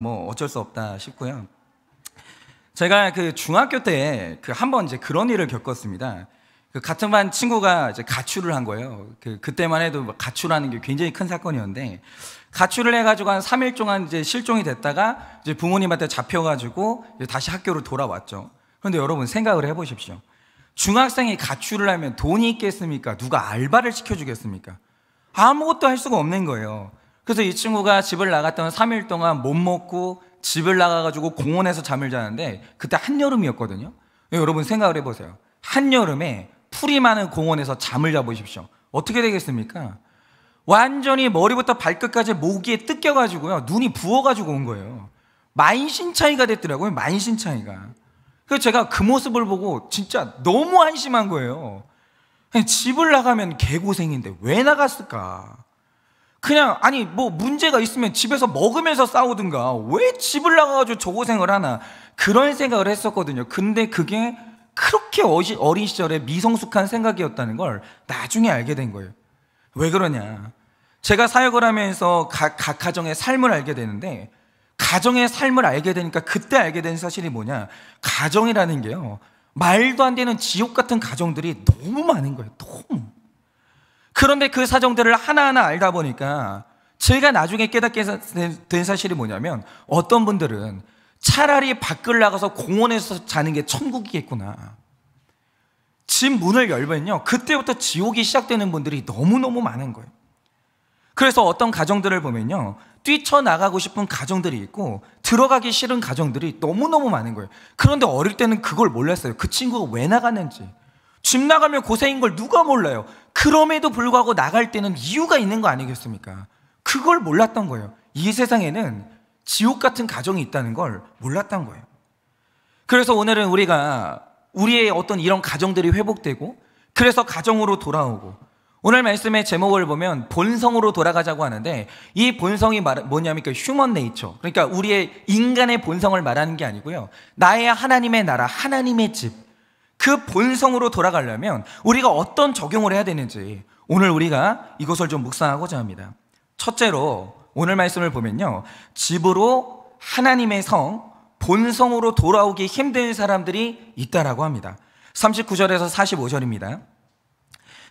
뭐 어쩔 수 없다 싶고요. 제가 그 중학교 때 한번 이제 그런 일을 겪었습니다. 그 같은 반 친구가 이제 가출을 한 거예요. 그때만 해도 가출하는 게 굉장히 큰 사건이었는데, 가출을 해가지고 한 3일 동안 이제 실종이 됐다가 이제 부모님한테 잡혀가지고 이제 다시 학교로 돌아왔죠. 그런데 여러분 생각을 해보십시오. 중학생이 가출을 하면 돈이 있겠습니까? 누가 알바를 시켜주겠습니까? 아무것도 할 수가 없는 거예요. 그래서 이 친구가 집을 나갔던 3일 동안 못 먹고 집을 나가가지고 공원에서 잠을 자는데, 그때 한여름이었거든요. 여러분 생각을 해보세요. 한여름에 풀이 많은 공원에서 잠을 자보십시오. 어떻게 되겠습니까? 완전히 머리부터 발끝까지 모기에 뜯겨가지고요, 눈이 부어가지고 온 거예요. 만신창이가 됐더라고요. 만신창이가. 그래서 제가 그 모습을 보고 진짜 너무 한심한 거예요. 집을 나가면 개고생인데 왜 나갔을까? 그냥 아니 뭐 문제가 있으면 집에서 먹으면서 싸우든가 왜 집을 나가가지고 저 고생을 하나, 그런 생각을 했었거든요. 근데 그게 그렇게 어린 시절에 미성숙한 생각이었다는 걸 나중에 알게 된 거예요. 왜 그러냐, 제가 사역을 하면서 각 가정의 삶을 알게 되는데, 가정의 삶을 알게 되니까 그때 알게 된 사실이 뭐냐, 가정이라는 게요, 말도 안 되는 지옥 같은 가정들이 너무 많은 거예요. 너무. 그런데 그 사정들을 하나하나 알다 보니까 제가 나중에 깨닫게 된 사실이 뭐냐면, 어떤 분들은 차라리 밖을 나가서 공원에서 자는 게 천국이겠구나. 집 문을 열면요, 그때부터 지옥이 시작되는 분들이 너무너무 많은 거예요. 그래서 어떤 가정들을 보면요, 뛰쳐나가고 싶은 가정들이 있고 들어가기 싫은 가정들이 너무너무 많은 거예요. 그런데 어릴 때는 그걸 몰랐어요. 그 친구가 왜 나갔는지. 집 나가면 고생인 걸 누가 몰라요. 그럼에도 불구하고 나갈 때는 이유가 있는 거 아니겠습니까? 그걸 몰랐던 거예요. 이 세상에는 지옥 같은 가정이 있다는 걸 몰랐던 거예요. 그래서 오늘은 우리가 우리의 어떤 이런 가정들이 회복되고, 그래서 가정으로 돌아오고, 오늘 말씀의 제목을 보면 본성으로 돌아가자고 하는데, 이 본성이 뭐냐면 휴먼 네이처, 그러니까 우리의 인간의 본성을 말하는 게 아니고요, 나의 하나님의 나라, 하나님의 집, 그 본성으로 돌아가려면 우리가 어떤 적용을 해야 되는지 오늘 우리가 이것을 좀 묵상하고자 합니다. 첫째로 오늘 말씀을 보면요, 집으로 하나님의 성, 본성으로 돌아오기 힘든 사람들이 있다라고 합니다. 39절에서 45절입니다.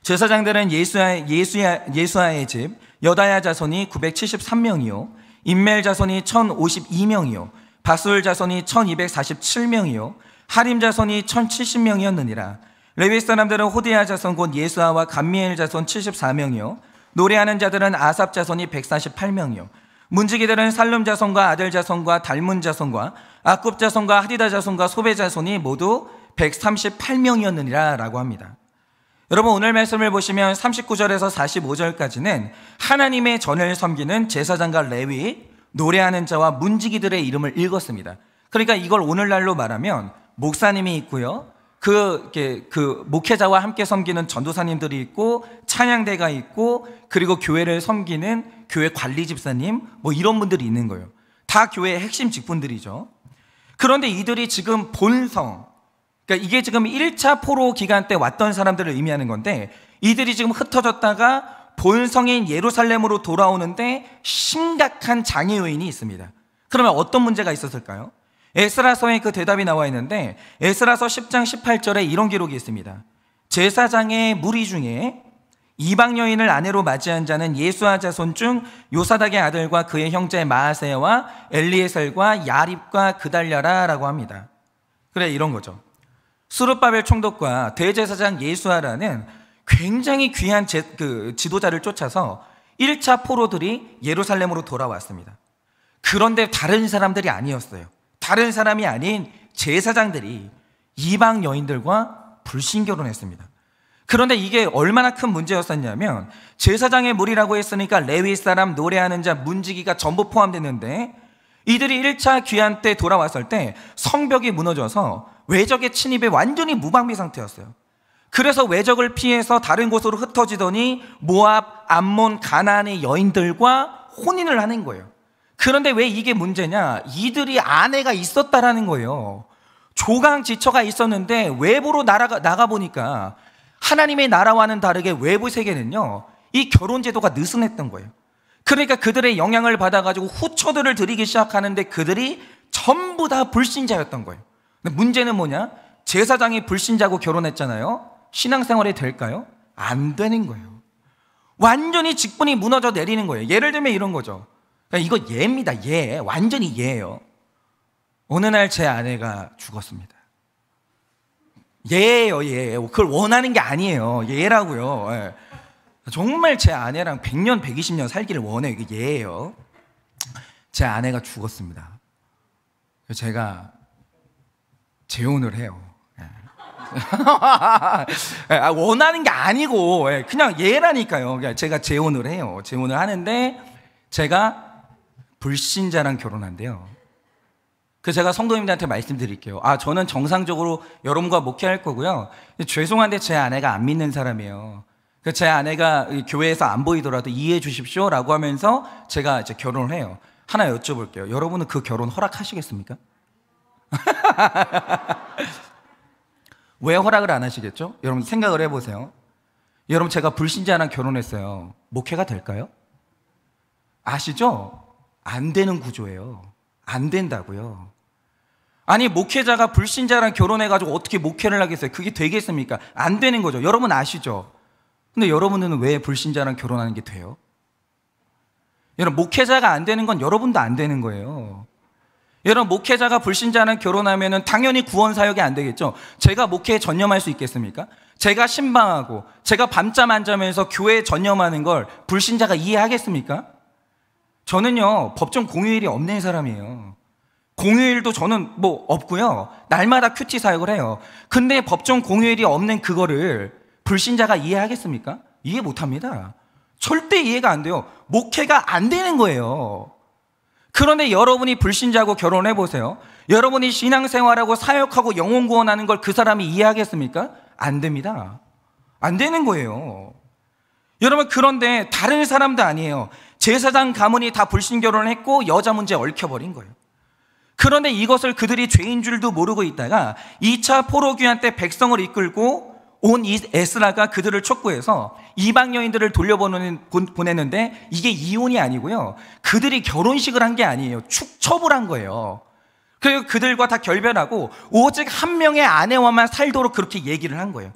제사장들은 예수야의 집 여다야 자손이 973명이요 임멜 자손이 1052명이요 바술 자손이 1247명이요 하림 자손이 1070명이었느니라. 레위 사람들은 호디야 자손 곧 예수아와 감미엘 자손 74명이요 노래하는 자들은 아삽 자손이 148명이요 문지기들은 살룸 자손과 아들 자손과 달문 자손과 아굽 자손과 하디다 자손과 소베 자손이 모두 138명이었느니라 라고 합니다. 여러분 오늘 말씀을 보시면 39절에서 45절까지는 하나님의 전을 섬기는 제사장과 레위, 노래하는 자와 문지기들의 이름을 읽었습니다. 그러니까 이걸 오늘날로 말하면 목사님이 있고요, 그 목회자와 함께 섬기는 전도사님들이 있고, 찬양대가 있고, 그리고 교회를 섬기는 교회 관리 집사님, 뭐 이런 분들이 있는 거예요. 다 교회의 핵심 직분들이죠. 그런데 이들이 지금 본성, 그러니까 이게 지금 1차 포로 기간 때 왔던 사람들을 의미하는 건데, 이들이 지금 흩어졌다가 본성인 예루살렘으로 돌아오는데 심각한 장애 요인이 있습니다. 그러면 어떤 문제가 있었을까요? 에스라서에 그 대답이 나와 있는데, 에스라서 10장 18절에 이런 기록이 있습니다. 제사장의 무리 중에 이방 여인을 아내로 맞이한 자는 예수아 자손 중 요사닥의 아들과 그의 형제 마아세와 엘리에셀과 야립과 그달랴라라고 합니다. 그래, 이런 거죠. 스룹바벨 총독과 대제사장 예수아라는 굉장히 귀한 지도자를 쫓아서 1차 포로들이 예루살렘으로 돌아왔습니다. 그런데 다른 사람들이 아니었어요. 다른 사람이 아닌 제사장들이 이방 여인들과 불신결혼했습니다. 그런데 이게 얼마나 큰 문제였었냐면, 제사장의 무리라고 했으니까 레위 사람, 노래하는 자, 문지기가 전부 포함됐는데, 이들이 1차 귀환 때 돌아왔을 때 성벽이 무너져서 외적의 침입에 완전히 무방비 상태였어요. 그래서 외적을 피해서 다른 곳으로 흩어지더니 모압, 암몬, 가나안의 여인들과 혼인을 하는 거예요. 그런데 왜 이게 문제냐, 이들이 아내가 있었다라는 거예요. 조강지처가 있었는데 외부로 나가보니까 하나님의 나라와는 다르게 외부 세계는요, 이 결혼 제도가 느슨했던 거예요. 그러니까 그들의 영향을 받아가지고 후처들을 드리기 시작하는데 그들이 전부 다 불신자였던 거예요. 근데 문제는 뭐냐? 제사장이 불신자고 결혼했잖아요. 신앙생활이 될까요? 안 되는 거예요. 완전히 직분이 무너져 내리는 거예요. 예를 들면 이런 거죠. 그러니까 이거 예입니다. 예. 완전히 예예요. 어느 날 제 아내가 죽었습니다. 예예요. 예. 그걸 원하는 게 아니에요. 예라고요. 예. 정말 제 아내랑 100년, 120년 살기를 원해요. 이게 예예요. 제 아내가 죽었습니다. 제가 재혼을 해요. 원하는 게 아니고 그냥 예라니까요. 제가 재혼을 해요. 재혼을 하는데 제가 불신자랑 결혼한대요. 그래서 제가 성도님들한테 말씀드릴게요. 저는 정상적으로 여러분과 목회할 거고요. 죄송한데 제 아내가 안 믿는 사람이에요. 제 아내가 교회에서 안 보이더라도 이해해 주십시오 라고 하면서 제가 이제 결혼을 해요. 하나 여쭤볼게요. 여러분은 그 결혼 허락하시겠습니까? 왜 허락을 안 하시겠죠? 여러분 생각을 해보세요. 여러분 제가 불신자랑 결혼했어요. 목회가 될까요? 아시죠? 안 되는 구조예요. 안 된다고요. 아니 목회자가 불신자랑 결혼해가지고 어떻게 목회를 하겠어요? 그게 되겠습니까? 안 되는 거죠. 여러분 아시죠? 근데 여러분은 왜 불신자랑 결혼하는 게 돼요? 여러분 목회자가 안 되는 건 여러분도 안 되는 거예요. 여러분 목회자가 불신자랑 결혼하면 당연히 구원 사역이 안 되겠죠. 제가 목회에 전념할 수 있겠습니까? 제가 신방하고 제가 밤잠 안 자면서 교회에 전념하는 걸 불신자가 이해하겠습니까? 저는요 법정 공휴일이 없는 사람이에요. 공휴일도 저는 뭐 없고요. 날마다 큐티 사역을 해요. 근데 법정 공휴일이 없는 그거를 불신자가 이해하겠습니까? 이해 못합니다. 절대 이해가 안 돼요. 목회가 안 되는 거예요. 그런데 여러분이 불신자하고 결혼해 보세요. 여러분이 신앙생활하고 사역하고 영혼 구원하는 걸 그 사람이 이해하겠습니까? 안 됩니다. 안 되는 거예요. 여러분 그런데 다른 사람도 아니에요. 제사장 가문이 다 불신 결혼을 했고 여자 문제에 얽혀버린 거예요. 그런데 이것을 그들이 죄인 줄도 모르고 있다가 2차 포로귀환 때 백성을 이끌고 온 에스라가 그들을 촉구해서 이방 여인들을 돌려보내는데 이게 이혼이 아니고요. 그들이 결혼식을 한 게 아니에요. 축첩을 한 거예요. 그리고 그들과 다 결별하고 오직 한 명의 아내와만 살도록 그렇게 얘기를 한 거예요.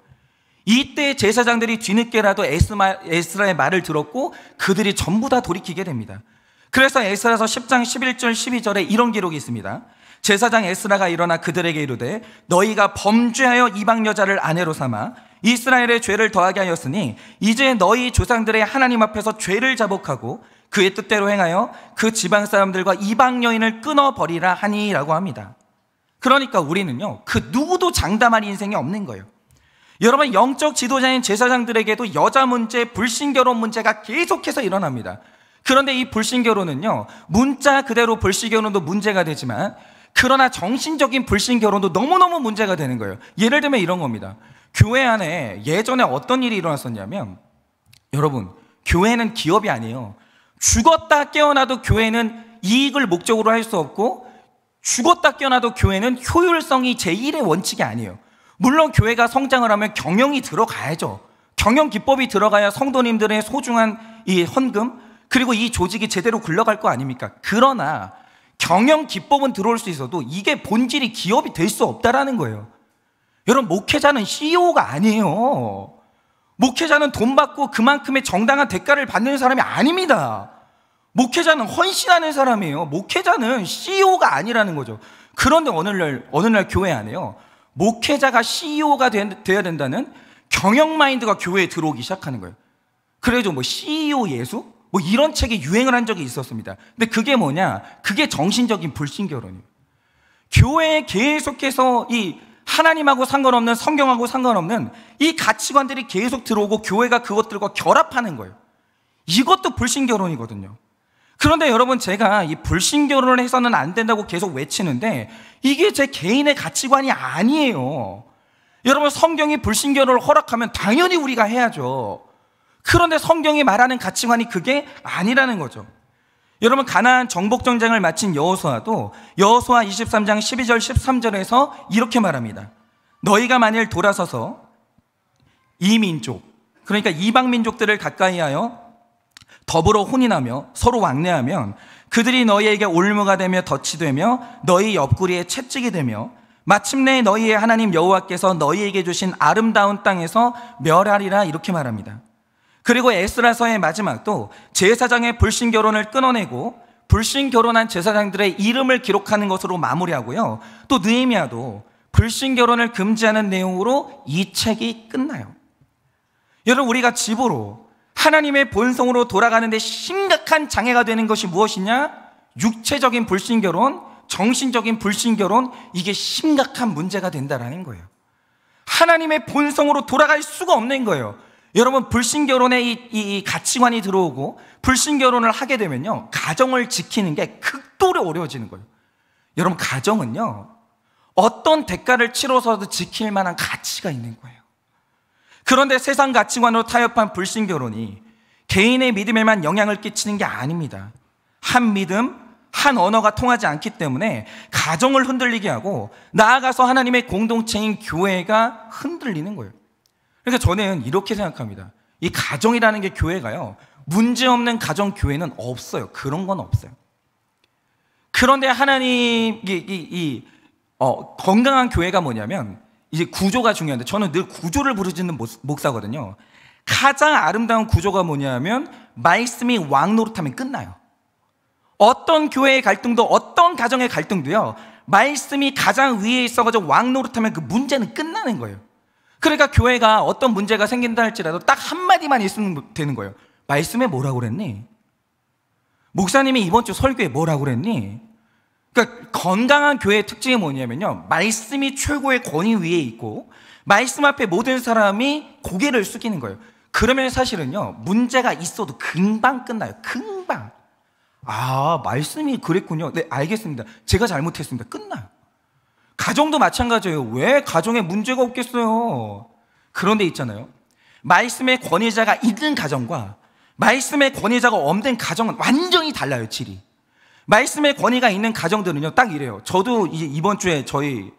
이때 제사장들이 뒤늦게라도 에스라의 말을 들었고 그들이 전부 다 돌이키게 됩니다. 그래서 에스라서 10장 11절 12절에 이런 기록이 있습니다. 제사장 에스라가 일어나 그들에게 이르되 너희가 범죄하여 이방 여자를 아내로 삼아 이스라엘의 죄를 더하게 하였으니 이제 너희 조상들의 하나님 앞에서 죄를 자복하고 그의 뜻대로 행하여 그 지방 사람들과 이방 여인을 끊어버리라 하니라고 합니다. 그러니까 우리는요 그 누구도 장담할 인생이 없는 거예요. 여러분 영적 지도자인 제사장들에게도 여자 문제, 불신결혼 문제가 계속해서 일어납니다. 그런데 이 불신결혼은요 문자 그대로 불신결혼도 문제가 되지만 그러나 정신적인 불신결혼도 너무너무 문제가 되는 거예요. 예를 들면 이런 겁니다. 교회 안에 예전에 어떤 일이 일어났었냐면 여러분 교회는 기업이 아니에요. 죽었다 깨어나도 교회는 이익을 목적으로 할 수 없고 죽었다 깨어나도 교회는 효율성이 제1의 원칙이 아니에요. 물론 교회가 성장을 하면 경영이 들어가야죠. 경영 기법이 들어가야 성도님들의 소중한 이 헌금 그리고 이 조직이 제대로 굴러갈 거 아닙니까? 그러나 경영 기법은 들어올 수 있어도 이게 본질이 기업이 될 수 없다라는 거예요. 여러분 목회자는 CEO가 아니에요. 목회자는 돈 받고 그만큼의 정당한 대가를 받는 사람이 아닙니다. 목회자는 헌신하는 사람이에요. 목회자는 CEO가 아니라는 거죠. 그런데 어느 날 교회 안에요 목회자가 CEO가 돼야 된다는 경영 마인드가 교회에 들어오기 시작하는 거예요. 그래서 뭐 CEO 예수? 뭐 이런 책이 유행을 한 적이 있었습니다. 근데 그게 뭐냐? 그게 정신적인 불신결혼이에요. 교회에 계속해서 이 하나님하고 상관없는 성경하고 상관없는 이 가치관들이 계속 들어오고 교회가 그것들과 결합하는 거예요. 이것도 불신결혼이거든요. 그런데 여러분 제가 이 불신결혼을 해서는 안 된다고 계속 외치는데 이게 제 개인의 가치관이 아니에요. 여러분 성경이 불신결혼을 허락하면 당연히 우리가 해야죠. 그런데 성경이 말하는 가치관이 그게 아니라는 거죠. 여러분 가나안 정복 전쟁을 마친 여호수아도 여호수아 23장 12절 13절에서 이렇게 말합니다. 너희가 만일 돌아서서 이 민족 그러니까 이방 민족들을 가까이하여 더불어 혼인하며 서로 왕래하면 그들이 너희에게 올무가 되며 덫이 되며 너희 옆구리에 채찍이 되며 마침내 너희의 하나님 여호와께서 너희에게 주신 아름다운 땅에서 멸하리라, 이렇게 말합니다. 그리고 에스라서의 마지막도 제사장의 불신결혼을 끊어내고 불신결혼한 제사장들의 이름을 기록하는 것으로 마무리하고요, 또 느헤미야도 불신결혼을 금지하는 내용으로 이 책이 끝나요. 여러분, 우리가 집으로 하나님의 본성으로 돌아가는 데 심각한 장애가 되는 것이 무엇이냐? 육체적인 불신결혼, 정신적인 불신결혼, 이게 심각한 문제가 된다라는 거예요. 하나님의 본성으로 돌아갈 수가 없는 거예요. 여러분, 불신결혼에 이 가치관이 들어오고 불신결혼을 하게 되면요, 가정을 지키는 게 극도로 어려워지는 거예요. 여러분, 가정은요, 어떤 대가를 치러서도 지킬 만한 가치가 있는 거예요. 그런데 세상 가치관으로 타협한 불신결혼이 개인의 믿음에만 영향을 끼치는 게 아닙니다. 한 믿음, 한 언어가 통하지 않기 때문에 가정을 흔들리게 하고 나아가서 하나님의 공동체인 교회가 흔들리는 거예요. 그러니까 저는 이렇게 생각합니다. 이 가정이라는 게 교회가요, 문제없는 가정 교회는 없어요. 그런 건 없어요. 그런데 하나님 건강한 교회가 뭐냐면 이제 구조가 중요한데, 저는 늘 구조를 부르짖는 목사거든요. 가장 아름다운 구조가 뭐냐면 말씀이 왕 노릇하면 끝나요. 어떤 교회의 갈등도 어떤 가정의 갈등도요, 말씀이 가장 위에 있어가지고 왕 노릇하면 그 문제는 끝나는 거예요. 그러니까 교회가 어떤 문제가 생긴다 할지라도 딱 한마디만 있으면 되는 거예요. 말씀에 뭐라고 그랬니? 목사님이 이번 주 설교에 뭐라고 그랬니? 그러니까 건강한 교회의 특징이 뭐냐면요, 말씀이 최고의 권위 위에 있고 말씀 앞에 모든 사람이 고개를 숙이는 거예요. 그러면 사실은요, 문제가 있어도 금방 끝나요. 금방. 아, 말씀이 그랬군요. 네, 알겠습니다. 제가 잘못했습니다. 끝나요. 가정도 마찬가지예요. 왜 가정에 문제가 없겠어요? 그런데 있잖아요, 말씀의 권위자가 있는 가정과 말씀의 권위자가 없는 가정은 완전히 달라요, 질이. 말씀의 권위가 있는 가정들은요, 딱 이래요. 저도 이번 주에 저희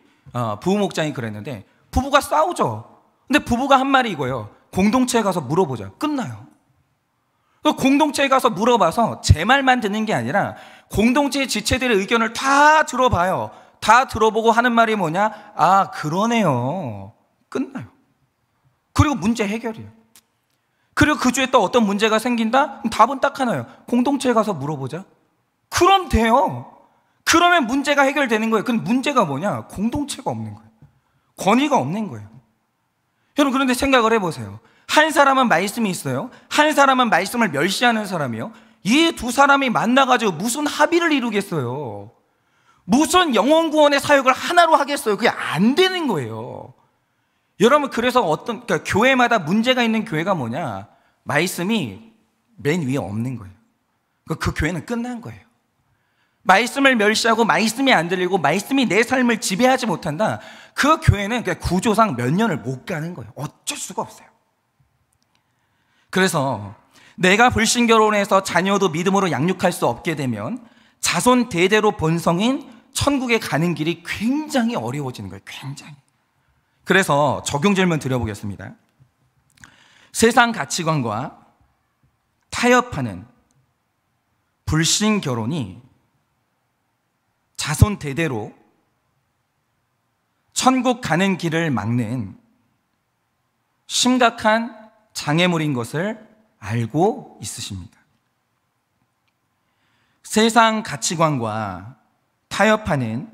부부 목장이 그랬는데, 부부가 싸우죠. 근데 부부가 한 말이 이거예요. 공동체에 가서 물어보자. 끝나요. 공동체에 가서 물어봐서 제 말만 듣는 게 아니라 공동체의 지체들의 의견을 다 들어봐요. 다 들어보고 하는 말이 뭐냐? 아, 그러네요. 끝나요. 그리고 문제 해결이에요. 그리고 그 주에 또 어떤 문제가 생긴다? 그럼 답은 딱 하나예요. 공동체에 가서 물어보자. 그럼 돼요. 그러면 문제가 해결되는 거예요. 근데 문제가 뭐냐? 공동체가 없는 거예요. 권위가 없는 거예요. 여러분, 그런데 생각을 해보세요. 한 사람은 말씀이 있어요. 한 사람은 말씀을 멸시하는 사람이요. 이 두 사람이 만나가지고 무슨 합의를 이루겠어요? 무슨 영혼 구원의 사역을 하나로 하겠어요? 그게 안 되는 거예요. 여러분, 그래서 그러니까 교회마다 문제가 있는 교회가 뭐냐? 말씀이 맨 위에 없는 거예요. 그 교회는 끝난 거예요. 말씀을 멸시하고 말씀이 안 들리고 말씀이 내 삶을 지배하지 못한다, 그 교회는 그냥 구조상 몇 년을 못 가는 거예요. 어쩔 수가 없어요. 그래서 내가 불신결혼해서 자녀도 믿음으로 양육할 수 없게 되면 자손 대대로 본성인 천국에 가는 길이 굉장히 어려워지는 거예요. 굉장히. 그래서 적용 질문 드려보겠습니다. 세상 가치관과 타협하는 불신결혼이 자손 대대로 천국 가는 길을 막는 심각한 장애물인 것을 알고 있으십니까? 세상 가치관과 타협하는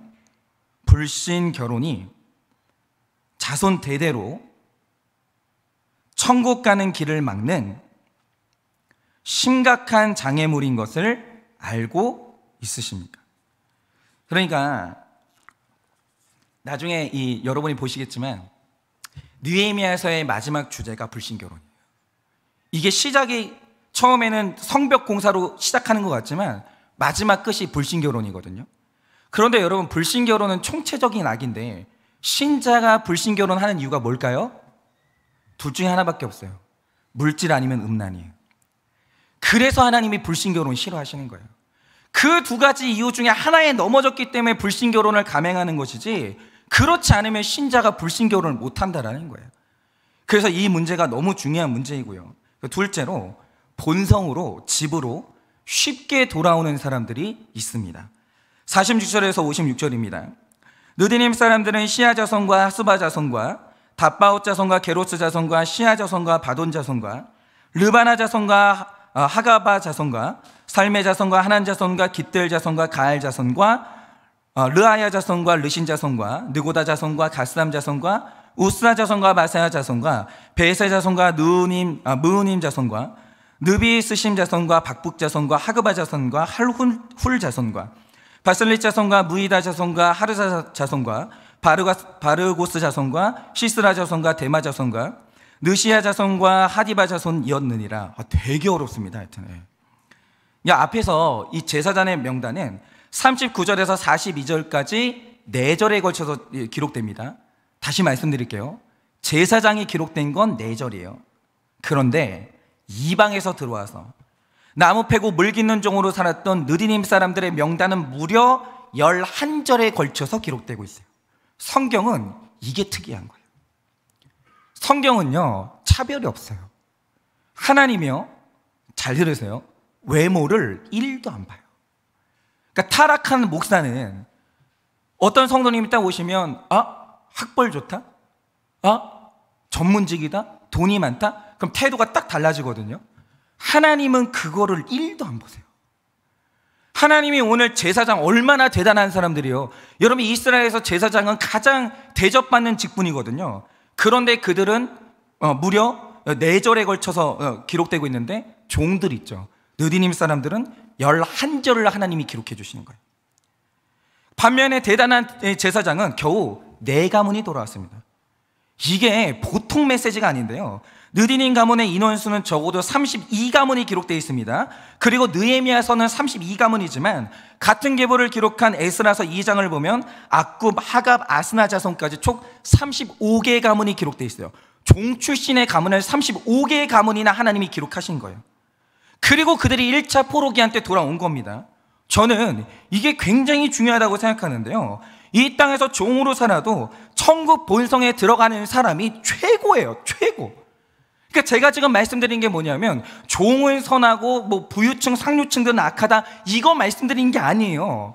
불신 결혼이 자손 대대로 천국 가는 길을 막는 심각한 장애물인 것을 알고 있으십니까? 그러니까 나중에 여러분이 보시겠지만 느헤미야서의 마지막 주제가 불신결혼이에요. 이게 시작이 처음에는 성벽 공사로 시작하는 것 같지만 마지막 끝이 불신결혼이거든요. 그런데 여러분, 불신결혼은 총체적인 악인데 신자가 불신결혼하는 이유가 뭘까요? 둘 중에 하나밖에 없어요. 물질 아니면 음란이에요. 그래서 하나님이 불신결혼 싫어하시는 거예요. 그 두 가지 이유 중에 하나에 넘어졌기 때문에 불신결혼을 감행하는 것이지, 그렇지 않으면 신자가 불신결혼을 못한다라는 거예요. 그래서 이 문제가 너무 중요한 문제이고요. 둘째로, 본성으로 집으로 쉽게 돌아오는 사람들이 있습니다. 46절에서 56절입니다. 느디님 사람들은 시아 자손과 수바 자손과 답바옷 자손과 게로스 자손과 시아 자손과 바돈 자손과 르바나 자손과 하가바 자손과 살메 자손과 하난 자손과 깃들 자손과 가알 자손과 르아야 자손과 르신 자손과 느고다 자손과 가스람 자손과 우스라 자손과 마사야 자손과 베세 자손과 무우님 자손과 느비 스심 자손과 박북 자손과 하그바 자손과 할훌 자손과 바슬릿 자손과 무이다 자손과 하르사 자손과 바르고스 자손과 시스라 자손과 데마 자손과 느시아 자손과 하디바 자손이었느니라. 되게 어렵습니다. 하여튼. 앞에서 이 제사장의 명단은 39절에서 42절까지 4절에 걸쳐서 기록됩니다. 다시 말씀드릴게요. 제사장이 기록된 건 4절이에요. 그런데 이방에서 들어와서 나무 패고 물 깃는 종으로 살았던 느디님 사람들의 명단은 무려 11절에 걸쳐서 기록되고 있어요. 성경은 이게 특이한 거예요. 성경은요, 차별이 없어요. 하나님이요, 잘 들으세요, 외모를 1도 안 봐요. 그러니까 타락한 목사는 어떤 성도님이 딱 오시면 학벌 좋다? 전문직이다? 돈이 많다? 그럼 태도가 딱 달라지거든요. 하나님은 그거를 1도 안 보세요. 하나님이 오늘 제사장 얼마나 대단한 사람들이요. 여러분, 이스라엘에서 제사장은 가장 대접받는 직분이거든요. 그런데 그들은 무려 4절에 걸쳐서 기록되고 있는데 종들 있죠. 느디님 사람들은 11절을 하나님이 기록해 주시는 거예요. 반면에 대단한 제사장은 겨우 4가문이 돌아왔습니다. 이게 보통 메시지가 아닌데요. 느디님 가문의 인원수는 적어도 32가문이 기록되어 있습니다. 그리고 느헤미야서는 32가문이지만 같은 계보를 기록한 에스라서 2장을 보면 악굽, 하갑, 아스나 자손까지 총 35개의 가문이 기록되어 있어요. 종 출신의 가문을 35개의 가문이나 하나님이 기록하신 거예요. 그리고 그들이 1차 포로기한 때 돌아온 겁니다. 저는 이게 굉장히 중요하다고 생각하는데요. 이 땅에서 종으로 살아도 천국 본성에 들어가는 사람이 최고예요. 최고. 그러니까 제가 지금 말씀드린 게 뭐냐면 종은 선하고 부유층, 상류층들은 악하다, 이거 말씀드린 게 아니에요.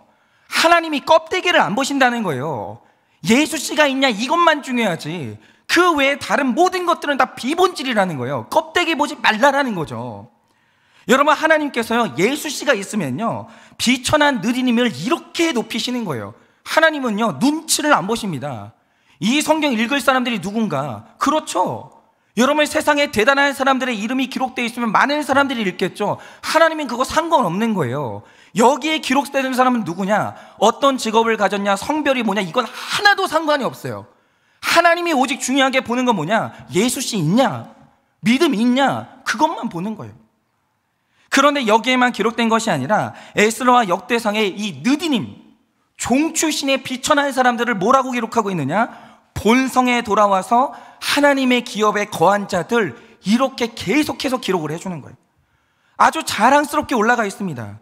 하나님이 껍데기를 안 보신다는 거예요. 예수씨가 있냐 이것만 중요하지 그 외에 다른 모든 것들은 다 비본질이라는 거예요. 껍데기 보지 말라라는 거죠. 여러분, 하나님께서요, 예수씨가 있으면요, 비천한 느디님을 이렇게 높이시는 거예요. 하나님은요, 눈치를 안 보십니다. 이 성경 읽을 사람들이 누군가? 그렇죠. 여러분, 세상에 대단한 사람들의 이름이 기록되어 있으면 많은 사람들이 읽겠죠. 하나님은 그거 상관없는 거예요. 여기에 기록되는 사람은 누구냐? 어떤 직업을 가졌냐? 성별이 뭐냐? 이건 하나도 상관이 없어요. 하나님이 오직 중요하게 보는 건 뭐냐? 예수씨 있냐? 믿음 있냐? 그것만 보는 거예요. 그런데 여기에만 기록된 것이 아니라 에스라와 역대상의 이 느디님, 종 출신의 비천한 사람들을 뭐라고 기록하고 있느냐? 본성에 돌아와서 하나님의 기업에 거한 자들, 이렇게 계속해서 기록을 해주는 거예요. 아주 자랑스럽게 올라가 있습니다.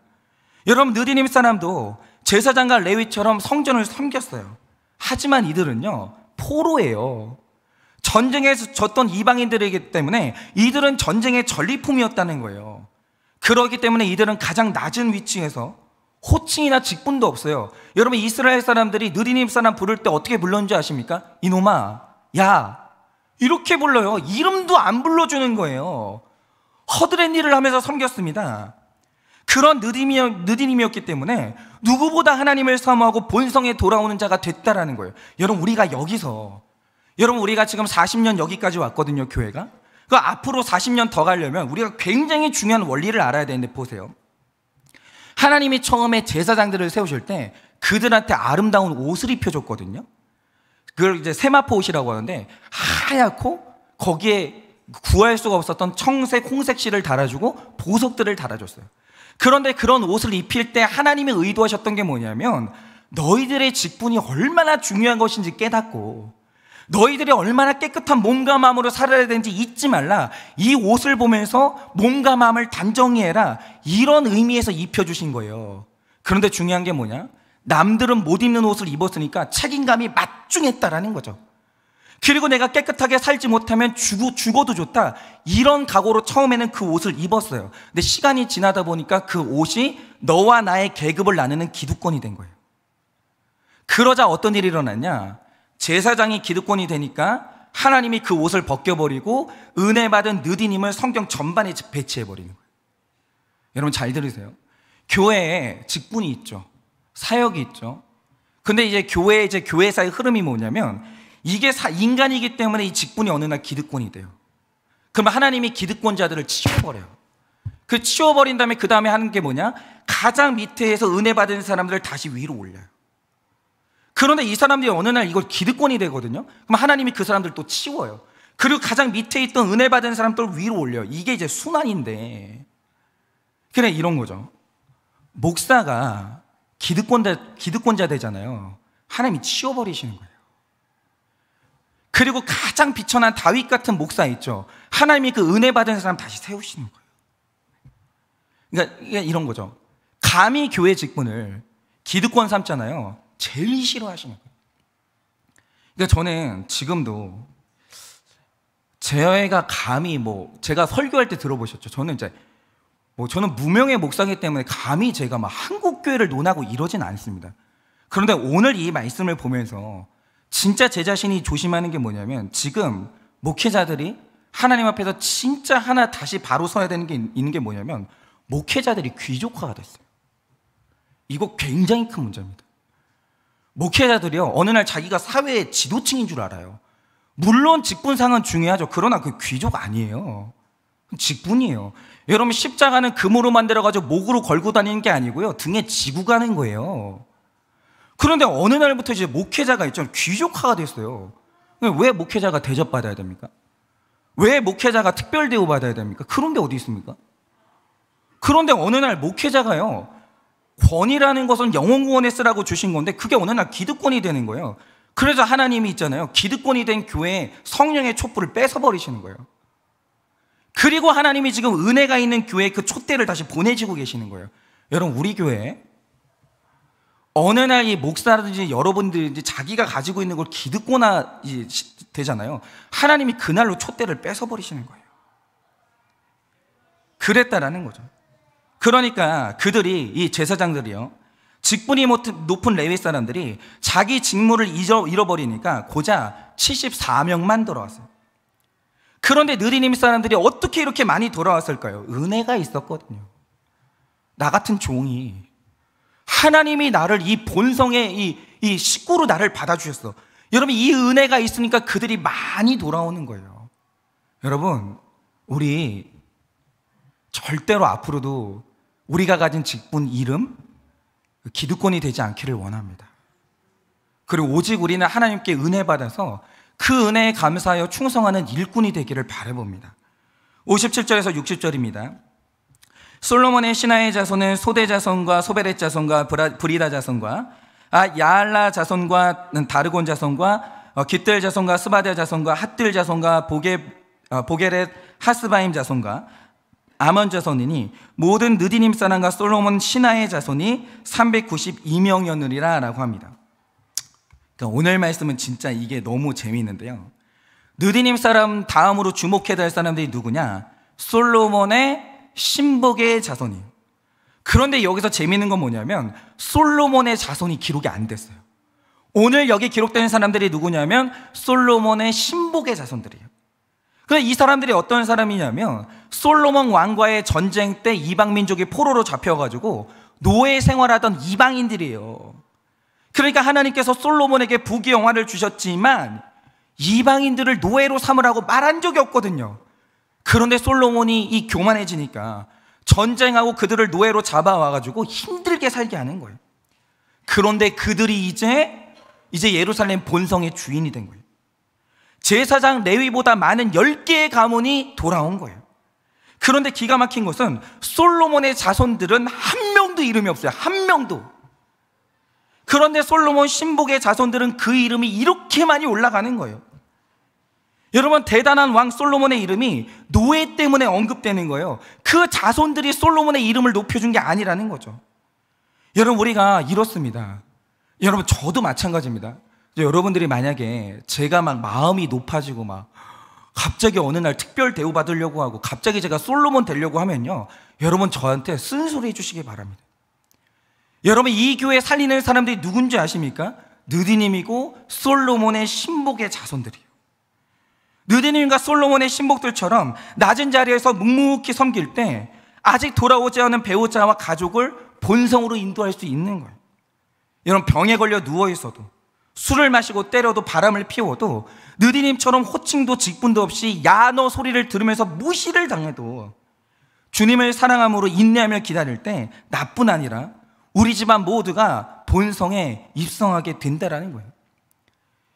여러분, 느디님 사람도 제사장과 레위처럼 성전을 섬겼어요. 하지만 이들은요, 포로예요. 전쟁에서 졌던 이방인들이기 때문에 이들은 전쟁의 전리품이었다는 거예요. 그렇기 때문에 이들은 가장 낮은 위치에서 호칭이나 직분도 없어요. 여러분, 이스라엘 사람들이 느디님 사람 부를 때 어떻게 불렀는지 아십니까? 이놈아, 야, 이렇게 불러요. 이름도 안 불러주는 거예요. 허드렛 일을 하면서 섬겼습니다. 그런 느디님이었기 때문에 누구보다 하나님을 사모하고 본성에 돌아오는 자가 됐다라는 거예요. 여러분, 우리가 지금 40년 여기까지 왔거든요, 교회가. 그 앞으로 40년 더 가려면 우리가 굉장히 중요한 원리를 알아야 되는데, 보세요. 하나님이 처음에 제사장들을 세우실 때 그들한테 아름다운 옷을 입혀줬거든요. 그걸 이제 세마포 옷이라고 하는데, 하얗고 거기에 구할 수가 없었던 청색, 홍색 실을 달아주고 보석들을 달아줬어요. 그런데 그런 옷을 입힐 때 하나님이 의도하셨던 게 뭐냐면, 너희들의 직분이 얼마나 중요한 것인지 깨닫고 너희들이 얼마나 깨끗한 몸과 마음으로 살아야 되는지 잊지 말라. 이 옷을 보면서 몸과 마음을 단정히 해라. 이런 의미에서 입혀주신 거예요. 그런데 중요한 게 뭐냐? 남들은 못 입는 옷을 입었으니까 책임감이 막중했다라는 거죠. 그리고 내가 깨끗하게 살지 못하면 죽어도 좋다, 이런 각오로 처음에는 그 옷을 입었어요. 근데 시간이 지나다 보니까 그 옷이 너와 나의 계급을 나누는 기득권이 된 거예요. 그러자 어떤 일이 일어났냐, 제사장이 기득권이 되니까 하나님이 그 옷을 벗겨버리고 은혜 받은 느디님을 성경 전반에 배치해버리는 거예요. 여러분 잘 들으세요. 교회에 직분이 있죠, 사역이 있죠. 근데 이제 교회사의 흐름이 뭐냐면, 이게 인간이기 때문에 이 직분이 어느 날 기득권이 돼요. 그러면 하나님이 기득권자들을 치워버려요. 그 치워버린 다음에 그 다음에 하는 게 뭐냐, 가장 밑에에서 은혜 받은 사람들을 다시 위로 올려요. 그런데 이 사람들이 어느 날 이걸 기득권이 되거든요. 그럼 하나님이 그 사람들을 또 치워요. 그리고 가장 밑에 있던 은혜 받은 사람들을 위로 올려요. 이게 이제 순환인데, 그래 이런 거죠. 목사가 기득권자 되잖아요. 하나님이 치워버리시는 거예요. 그리고 가장 비천한 다윗 같은 목사 있죠, 하나님이 그 은혜 받은 사람 다시 세우시는 거예요. 그러니까 이런 거죠. 감히 교회 직분을 기득권 삼잖아요. 제일 싫어하시는 거예요. 그러니까 저는 지금도 제가 감히 제가 설교할 때 들어보셨죠? 저는 저는 무명의 목사이기 때문에 감히 제가 한국 교회를 논하고 이러진 않습니다. 그런데 오늘 이 말씀을 보면서 진짜 제 자신이 조심하는 게 뭐냐면, 지금 목회자들이 하나님 앞에서 진짜 하나 다시 바로 서야 되는 게 있는 게 뭐냐면, 목회자들이 귀족화가 됐어요. 이거 굉장히 큰 문제입니다. 목회자들이요, 어느 날 자기가 사회의 지도층인 줄 알아요. 물론 직분상은 중요하죠. 그러나 그 귀족 아니에요. 직분이에요. 여러분, 십자가는 금으로 만들어가지고 목으로 걸고 다니는 게 아니고요, 등에 지고 가는 거예요. 그런데 어느 날부터 이제 목회자가 있잖아요, 귀족화가 됐어요. 왜 목회자가 대접받아야 됩니까? 왜 목회자가 특별 대우 받아야 됩니까? 그런 게 어디 있습니까? 그런데 어느 날 목회자가요, 권위라는 것은 영혼구원에 쓰라고 주신 건데 그게 어느 날 기득권이 되는 거예요. 그래서 하나님이 있잖아요, 기득권이 된 교회에 성령의 촛불을 뺏어버리시는 거예요. 그리고 하나님이 지금 은혜가 있는 교회에 그 촛대를 다시 보내주고 계시는 거예요. 여러분, 우리 교회에 어느 날 이 목사라든지 여러분들이 자기가 가지고 있는 걸 기득권화 되잖아요. 하나님이 그날로 촛대를 뺏어버리시는 거예요. 그랬다라는 거죠. 그러니까 그들이, 이 제사장들이요, 직분이 높은 레위 사람들이 자기 직무를 잃어버리니까 고작 74명만 돌아왔어요. 그런데 느디님 사람들이 어떻게 이렇게 많이 돌아왔을까요? 은혜가 있었거든요. 나 같은 종이, 하나님이 나를 이 본성의 이 식구로 나를 받아주셨어. 여러분, 이 은혜가 있으니까 그들이 많이 돌아오는 거예요. 여러분, 우리 절대로 앞으로도 우리가 가진 직분, 이름, 기득권이 되지 않기를 원합니다. 그리고 오직 우리는 하나님께 은혜 받아서 그 은혜에 감사하여 충성하는 일꾼이 되기를 바라봅니다. 57절에서 60절입니다. 솔로몬의 신하의 자손은 소대 자손과 소베렛 자손과 브리다 자손과 야알라 자손과 다르곤 자손과 깃들 자손과 스바데 자손과 핫들 자손과 보게렛 하스바임 자손과 아몬 자손이니 모든 느디님 사람과 솔로몬 신하의 자손이 392명이었느니라 라고 합니다. 그러니까 오늘 말씀은 진짜 이게 너무 재미있는데요, 느디님 사람 다음으로 주목해야 될 사람들이 누구냐? 솔로몬의 신복의 자손이에요. 그런데 여기서 재미있는 건 뭐냐면, 솔로몬의 자손이 기록이 안 됐어요. 오늘 여기 기록되는 사람들이 누구냐면 솔로몬의 신복의 자손들이에요. 그런데 이 사람들이 어떤 사람이냐면, 솔로몬 왕과의 전쟁 때 이방 민족이 포로로 잡혀가지고 노예 생활하던 이방인들이에요. 그러니까 하나님께서 솔로몬에게 부귀영화를 주셨지만 이방인들을 노예로 삼으라고 말한 적이 없거든요. 그런데 솔로몬이 이 교만해지니까 전쟁하고 그들을 노예로 잡아와가지고 힘들게 살게 하는 거예요. 그런데 그들이 이제 예루살렘 본성의 주인이 된 거예요. 제사장 레위보다 많은 10개의 가문이 돌아온 거예요. 그런데 기가 막힌 것은 솔로몬의 자손들은 한 명도 이름이 없어요. 한 명도. 그런데 솔로몬 신복의 자손들은 그 이름이 이렇게 많이 올라가는 거예요. 여러분, 대단한 왕 솔로몬의 이름이 노예 때문에 언급되는 거예요. 그 자손들이 솔로몬의 이름을 높여준 게 아니라는 거죠. 여러분, 우리가 이렇습니다. 여러분, 저도 마찬가지입니다. 이제 여러분들이 만약에 제가 막 마음이 높아지고 막 갑자기 어느 날 특별 대우 받으려고 하고 갑자기 제가 솔로몬 되려고 하면요, 여러분 저한테 쓴소리 해주시기 바랍니다. 여러분 이 교회 살리는 사람들이 누군지 아십니까? 느디님이고 솔로몬의 신복의 자손들이에요. 느디님과 솔로몬의 신복들처럼 낮은 자리에서 묵묵히 섬길 때 아직 돌아오지 않은 배우자와 가족을 본성으로 인도할 수 있는 거예요. 여러분 병에 걸려 누워있어도, 술을 마시고 때려도, 바람을 피워도, 느디님처럼 호칭도 직분도 없이 야너 소리를 들으면서 무시를 당해도 주님을 사랑함으로 인내하며 기다릴 때 나뿐 아니라 우리 집안 모두가 본성에 입성하게 된다라는 거예요.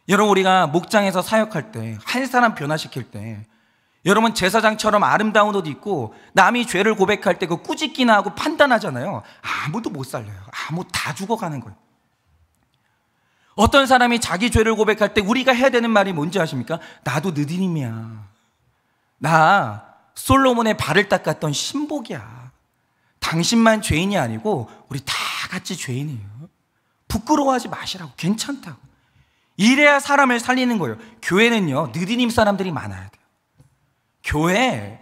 여러분 우리가 목장에서 사역할 때, 한 사람 변화시킬 때, 여러분 제사장처럼 아름다운 옷 입고 남이 죄를 고백할 때 그 꾸짖기나 하고 판단하잖아요. 아무도 못 살려요. 아무 다 죽어가는 거예요. 어떤 사람이 자기 죄를 고백할 때 우리가 해야 되는 말이 뭔지 아십니까? 나도 느디님이야. 나 솔로몬의 발을 닦았던 신복이야. 당신만 죄인이 아니고 우리 다 같이 죄인이에요. 부끄러워하지 마시라고. 괜찮다고. 이래야 사람을 살리는 거예요. 교회는요, 느디님 사람들이 많아야 돼요. 교회에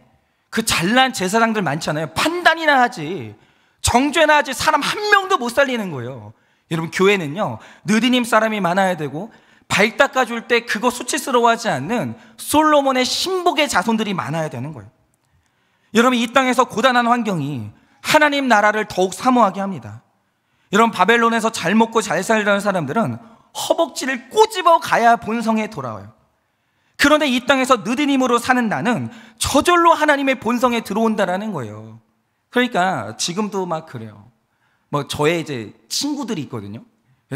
그 잘난 제사장들 많잖아요. 판단이나 하지, 정죄나 하지, 사람 한 명도 못 살리는 거예요. 여러분 교회는요, 느디님 사람이 많아야 되고 발 닦아줄 때 그거 수치스러워하지 않는 솔로몬의 신복의 자손들이 많아야 되는 거예요. 여러분 이 땅에서 고단한 환경이 하나님 나라를 더욱 사모하게 합니다. 여러분 바벨론에서 잘 먹고 잘 살던 사람들은 허벅지를 꼬집어 가야 본성에 돌아와요. 그런데 이 땅에서 느디님으로 사는 나는 저절로 하나님의 본성에 들어온다라는 거예요. 그러니까 지금도 막 그래요. 뭐 저의 이제 친구들이 있거든요.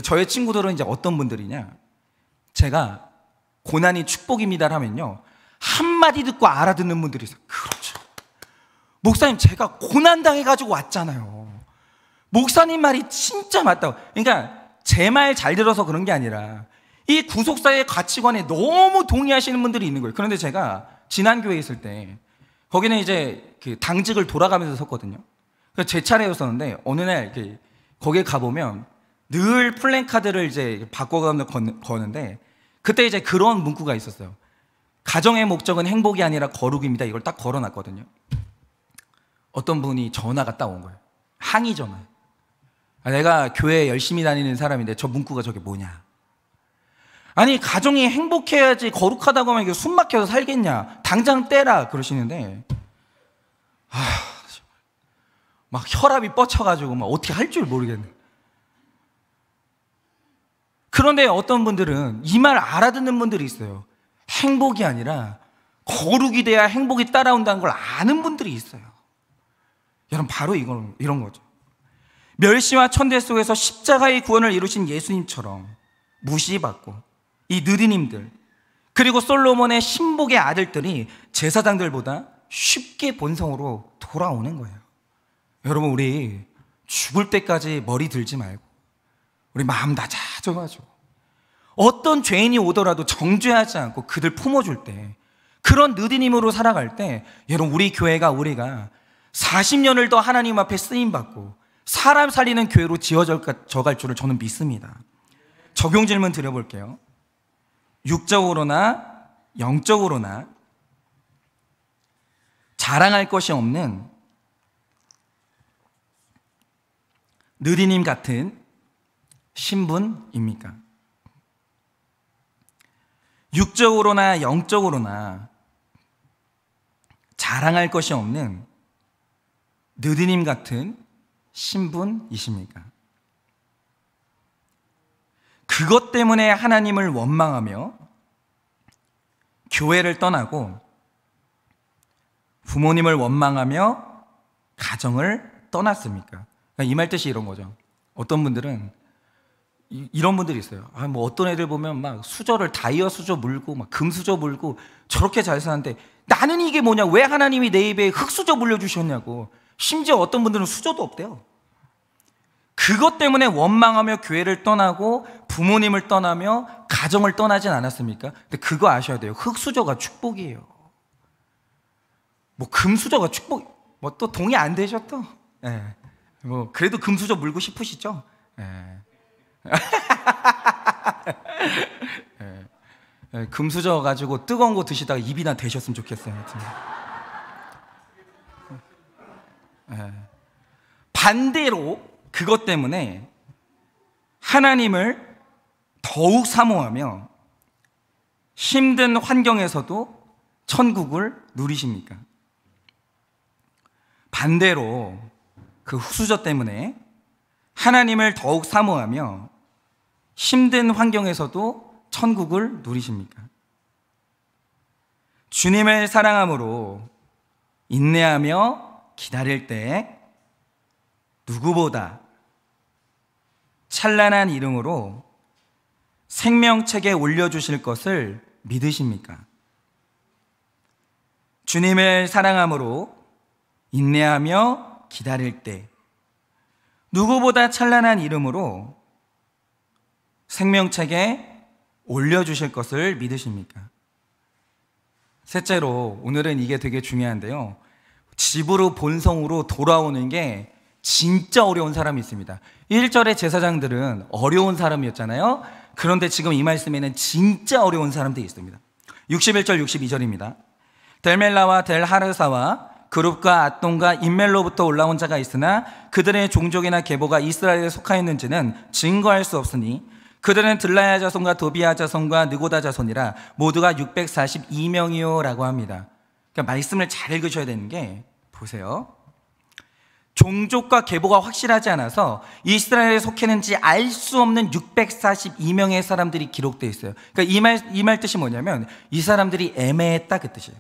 저의 친구들은 이제 어떤 분들이냐, 제가 고난이 축복입니다 하면요, 한마디 듣고 알아듣는 분들이 있어요. 그렇죠, 목사님 제가 고난 당해가지고 왔잖아요. 목사님 말이 진짜 맞다고. 그러니까 제 말 잘 들어서 그런 게 아니라 이 구속사의 가치관에 너무 동의하시는 분들이 있는 거예요. 그런데 제가 지난 교회에 있을 때 거기는 이제 그 당직을 돌아가면서 섰거든요. 그래서 제 차례였었는데 어느 날 거기에 가보면 늘 플랜카드를 이제 바꿔가면서 거는데 그때 이제 그런 문구가 있었어요. 가정의 목적은 행복이 아니라 거룩입니다. 이걸 딱 걸어놨거든요. 어떤 분이 전화가 딱 온 거예요. 항의 전화. 내가 교회 열심히 다니는 사람인데 저 문구가 저게 뭐냐. 아니 가정이 행복해야지 거룩하다고 하면 이게 숨 막혀서 살겠냐. 당장 떼라 그러시는데 막 혈압이 뻗쳐가지고 막 어떻게 할 줄 모르겠네. 그런데 어떤 분들은 이 말 알아듣는 분들이 있어요. 행복이 아니라 거룩이 돼야 행복이 따라온다는 걸 아는 분들이 있어요. 여러분 바로 이런 거죠. 멸시와 천대 속에서 십자가의 구원을 이루신 예수님처럼 무시받고 이 느디님들 그리고 솔로몬의 신복의 아들들이 제사장들보다 쉽게 본성으로 돌아오는 거예요. 여러분 우리 죽을 때까지 머리 들지 말고 우리 마음 낮아져가지고 어떤 죄인이 오더라도 정죄하지 않고 그들 품어줄 때, 그런 느디님으로 살아갈 때 여러분 우리 교회가 우리가 40년을 더 하나님 앞에 쓰임받고 사람 살리는 교회로 지어져갈 줄을 저는 믿습니다. 적용 질문 드려볼게요. 육적으로나 영적으로나 자랑할 것이 없는 느디님 같은 신분입니까? 육적으로나 영적으로나 자랑할 것이 없는 느디님 같은 신분이십니까? 그것 때문에 하나님을 원망하며 교회를 떠나고 부모님을 원망하며 가정을 떠났습니까? 이 말 뜻이 이런 거죠. 어떤 분들은 이런 분들이 있어요. 뭐 어떤 애들 보면 막 수저를 다이아 수저 물고 막 금 수저 물고 저렇게 잘 사는데 나는 이게 뭐냐, 왜 하나님이 내 입에 흙 수저 물려주셨냐고. 심지어 어떤 분들은 수저도 없대요. 그것 때문에 원망하며 교회를 떠나고 부모님을 떠나며 가정을 떠나진 않았습니까? 근데 그거 아셔야 돼요. 흙 수저가 축복이에요. 뭐 금 수저가 축복, 뭐 또 동의 안 되죠 또. 예. 뭐 그래도 금 수저 물고 싶으시죠? 예. 금수저 가지고 뜨거운 거 드시다가 입이나 대셨으면 좋겠어요. 반대로 그것 때문에 하나님을 더욱 사모하며 힘든 환경에서도 천국을 누리십니까? 반대로 그 후수저 때문에 하나님을 더욱 사모하며 힘든 환경에서도 천국을 누리십니까? 주님을 사랑함으로 인내하며 기다릴 때 누구보다 찬란한 이름으로 생명책에 올려주실 것을 믿으십니까? 주님을 사랑함으로 인내하며 기다릴 때 누구보다 찬란한 이름으로 생명책에 올려주실 것을 믿으십니까? 셋째로, 오늘은 이게 되게 중요한데요, 집으로 본성으로 돌아오는 게 진짜 어려운 사람이 있습니다. 1절의 제사장들은 어려운 사람이었잖아요. 그런데 지금 이 말씀에는 진짜 어려운 사람들이 있습니다. 61절 62절입니다. 델멜라와 델하르사와 그룹과 앗돈과 임멜로부터 올라온 자가 있으나 그들의 종족이나 계보가 이스라엘에 속하였는지는 증거할 수 없으니 그들은 들라야 자손과 도비야 자손과 느고다 자손이라 모두가 642명이요 라고 합니다. 그러니까 말씀을 잘 읽으셔야 되는 게, 보세요, 종족과 계보가 확실하지 않아서 이스라엘에 속했는지 알 수 없는 642명의 사람들이 기록되어 있어요. 그러니까 이 말 뜻이 뭐냐면 이 사람들이 애매했다 그 뜻이에요.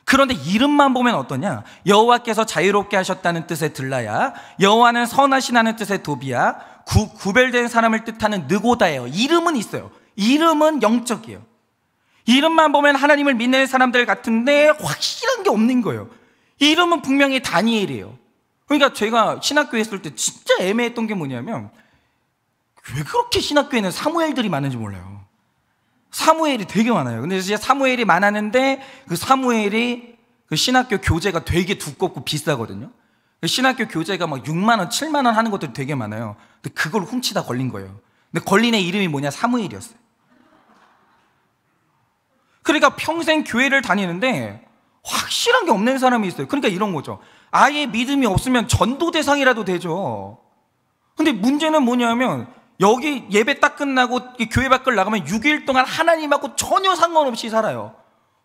그런데 이름만 보면 어떠냐? 여호와께서 자유롭게 하셨다는 뜻의 들라야, 여호와는 선하시다는 뜻의 도비야, 구별된 사람을 뜻하는 느고다예요. 이름은 있어요. 이름은 영적이에요. 이름만 보면 하나님을 믿는 사람들 같은데 확실한 게 없는 거예요. 이름은 분명히 다니엘이에요. 그러니까 제가 신학교에 있을 때 진짜 애매했던 게 뭐냐면, 왜 그렇게 신학교에는 사무엘들이 많은지 몰라요. 사무엘이 되게 많아요. 근데 진짜 사무엘이 많았는데 그 사무엘이 그 신학교 교재가 되게 두껍고 비싸거든요. 신학교 교재가 막 6만 원, 7만 원 하는 것들이 되게 많아요. 근데 그걸 훔치다 걸린 거예요. 근데 걸린 애 이름이 뭐냐? 사무엘이었어요. 그러니까 평생 교회를 다니는데 확실한 게 없는 사람이 있어요. 그러니까 이런 거죠. 아예 믿음이 없으면 전도 대상이라도 되죠. 근데 문제는 뭐냐면, 여기 예배 딱 끝나고 교회 밖을 나가면 6일 동안 하나님하고 전혀 상관없이 살아요.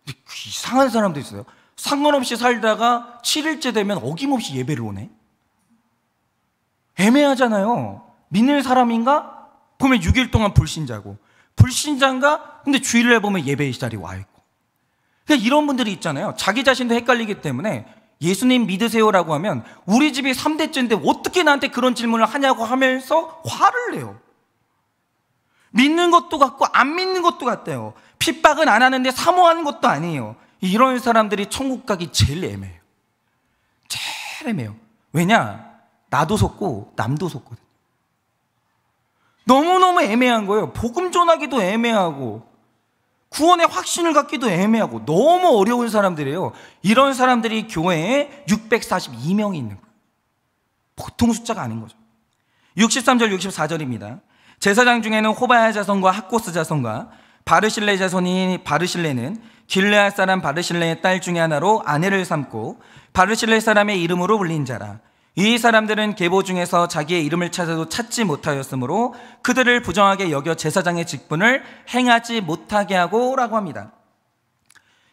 근데 이상한 사람도 있어요. 상관없이 살다가 7일째 되면 어김없이 예배를 오네. 애매하잖아요. 믿는 사람인가? 보면 6일 동안 불신자고, 불신자인가? 근데 주일날 보면 예배 자리에 와 있고. 그러니까 이런 분들이 있잖아요. 자기 자신도 헷갈리기 때문에 예수님 믿으세요라고 하면 우리 집이 3대째인데 어떻게 나한테 그런 질문을 하냐고 하면서 화를 내요. 믿는 것도 같고 안 믿는 것도 같대요. 핍박은 안 하는데 사모하는 것도 아니에요. 이런 사람들이 천국 가기 제일 애매해요. 제일 애매해요. 왜냐? 나도 속고 남도 속거든요. 너무너무 애매한 거예요. 복음 전하기도 애매하고 구원의 확신을 갖기도 애매하고 너무 어려운 사람들이에요. 이런 사람들이 교회에 642명이 있는 거예요. 보통 숫자가 아닌 거죠. 63절 64절입니다. 제사장 중에는 호바야 자손과 학고스 자손과 바르실레 자손이, 바르실레는 길르앗 사람 바르실레의 딸 중에 하나로 아내를 삼고 바르실레 사람의 이름으로 불린 자라. 이 사람들은 계보 중에서 자기의 이름을 찾아도 찾지 못하였으므로 그들을 부정하게 여겨 제사장의 직분을 행하지 못하게 하고 라고 합니다.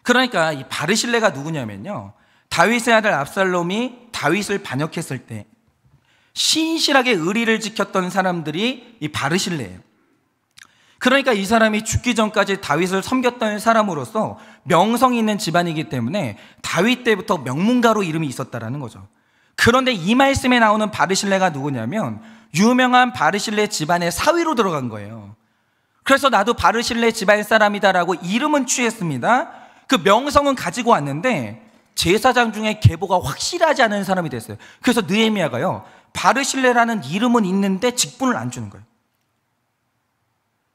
그러니까 이 바르실레가 누구냐면요, 다윗의 아들 압살롬이 다윗을 반역했을 때 신실하게 의리를 지켰던 사람들이 이 바르실레예요. 그러니까 이 사람이 죽기 전까지 다윗을 섬겼던 사람으로서 명성이 있는 집안이기 때문에 다윗 때부터 명문가로 이름이 있었다라는 거죠. 그런데 이 말씀에 나오는 바르실레가 누구냐면 유명한 바르실레 집안의 사위로 들어간 거예요. 그래서 나도 바르실레 집안 사람이다라고 이름은 취했습니다. 그 명성은 가지고 왔는데 제사장 중에 계보가 확실하지 않은 사람이 됐어요. 그래서 느헤미야가요, 바르실레라는 이름은 있는데 직분을 안 주는 거예요.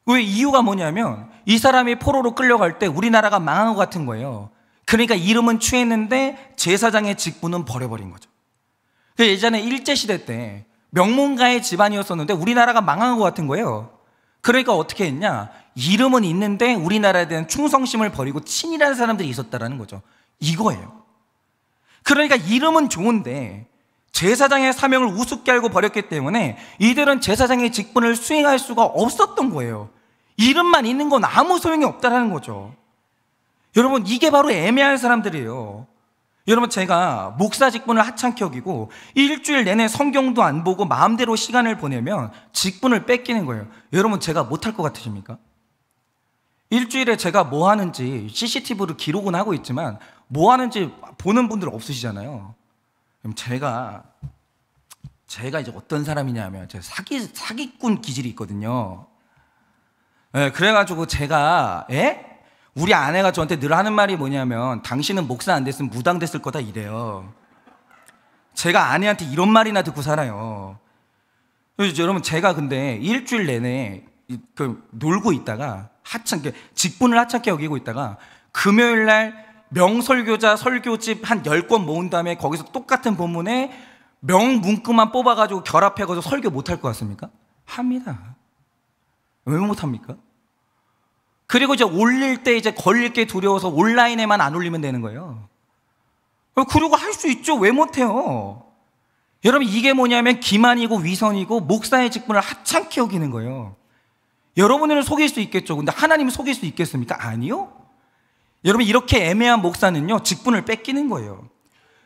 왜? 이유가 뭐냐면 이 사람이 포로로 끌려갈 때 우리나라가 망한 것 같은 거예요. 그러니까 이름은 취했는데 제사장의 직분은 버려버린 거죠. 예전에 일제시대 때 명문가의 집안이었었는데 우리나라가 망한 것 같은 거예요. 그러니까 어떻게 했냐? 이름은 있는데 우리나라에 대한 충성심을 버리고 친일하는 사람들이 있었다라는 거죠. 이거예요. 그러니까 이름은 좋은데 제사장의 사명을 우습게 알고 버렸기 때문에 이들은 제사장의 직분을 수행할 수가 없었던 거예요. 이름만 있는 건 아무 소용이 없다는 거죠. 여러분, 이게 바로 애매한 사람들이에요. 여러분, 제가 목사 직분을 하찮게 여기고 일주일 내내 성경도 안 보고 마음대로 시간을 보내면 직분을 뺏기는 거예요. 여러분, 제가 못할 것 같으십니까? 일주일에 제가 뭐 하는지 CCTV로 기록은 하고 있지만 뭐 하는지 보는 분들 없으시잖아요. 그럼 제가 이제 어떤 사람이냐면 제가 사기꾼 기질이 있거든요. 네, 그래가지고 제가 우리 아내가 저한테 늘 하는 말이 뭐냐면 당신은 목사 안 됐으면 무당 됐을 거다 이래요. 제가 아내한테 이런 말이나 듣고 살아요. 그래서 여러분, 제가 근데 일주일 내내 놀고 있다가 직분을 하찮게 여기고 있다가 금요일 날 명설교자 설교집 한 10권 모은 다음에 거기서 똑같은 본문에 명문구만 뽑아가지고 결합해가지고 설교 못할 것 같습니까? 합니다. 왜 못합니까? 그리고 이제 올릴 때 이제 걸릴 게 두려워서 온라인에만 안 올리면 되는 거예요. 그리고 할 수 있죠. 왜 못해요? 여러분, 이게 뭐냐면 기만이고 위선이고 목사의 직분을 하찮게 여기는 거예요. 여러분을 속일 수 있겠죠. 근데 하나님을 속일 수 있겠습니까? 아니요. 여러분, 이렇게 애매한 목사는요, 직분을 뺏기는 거예요.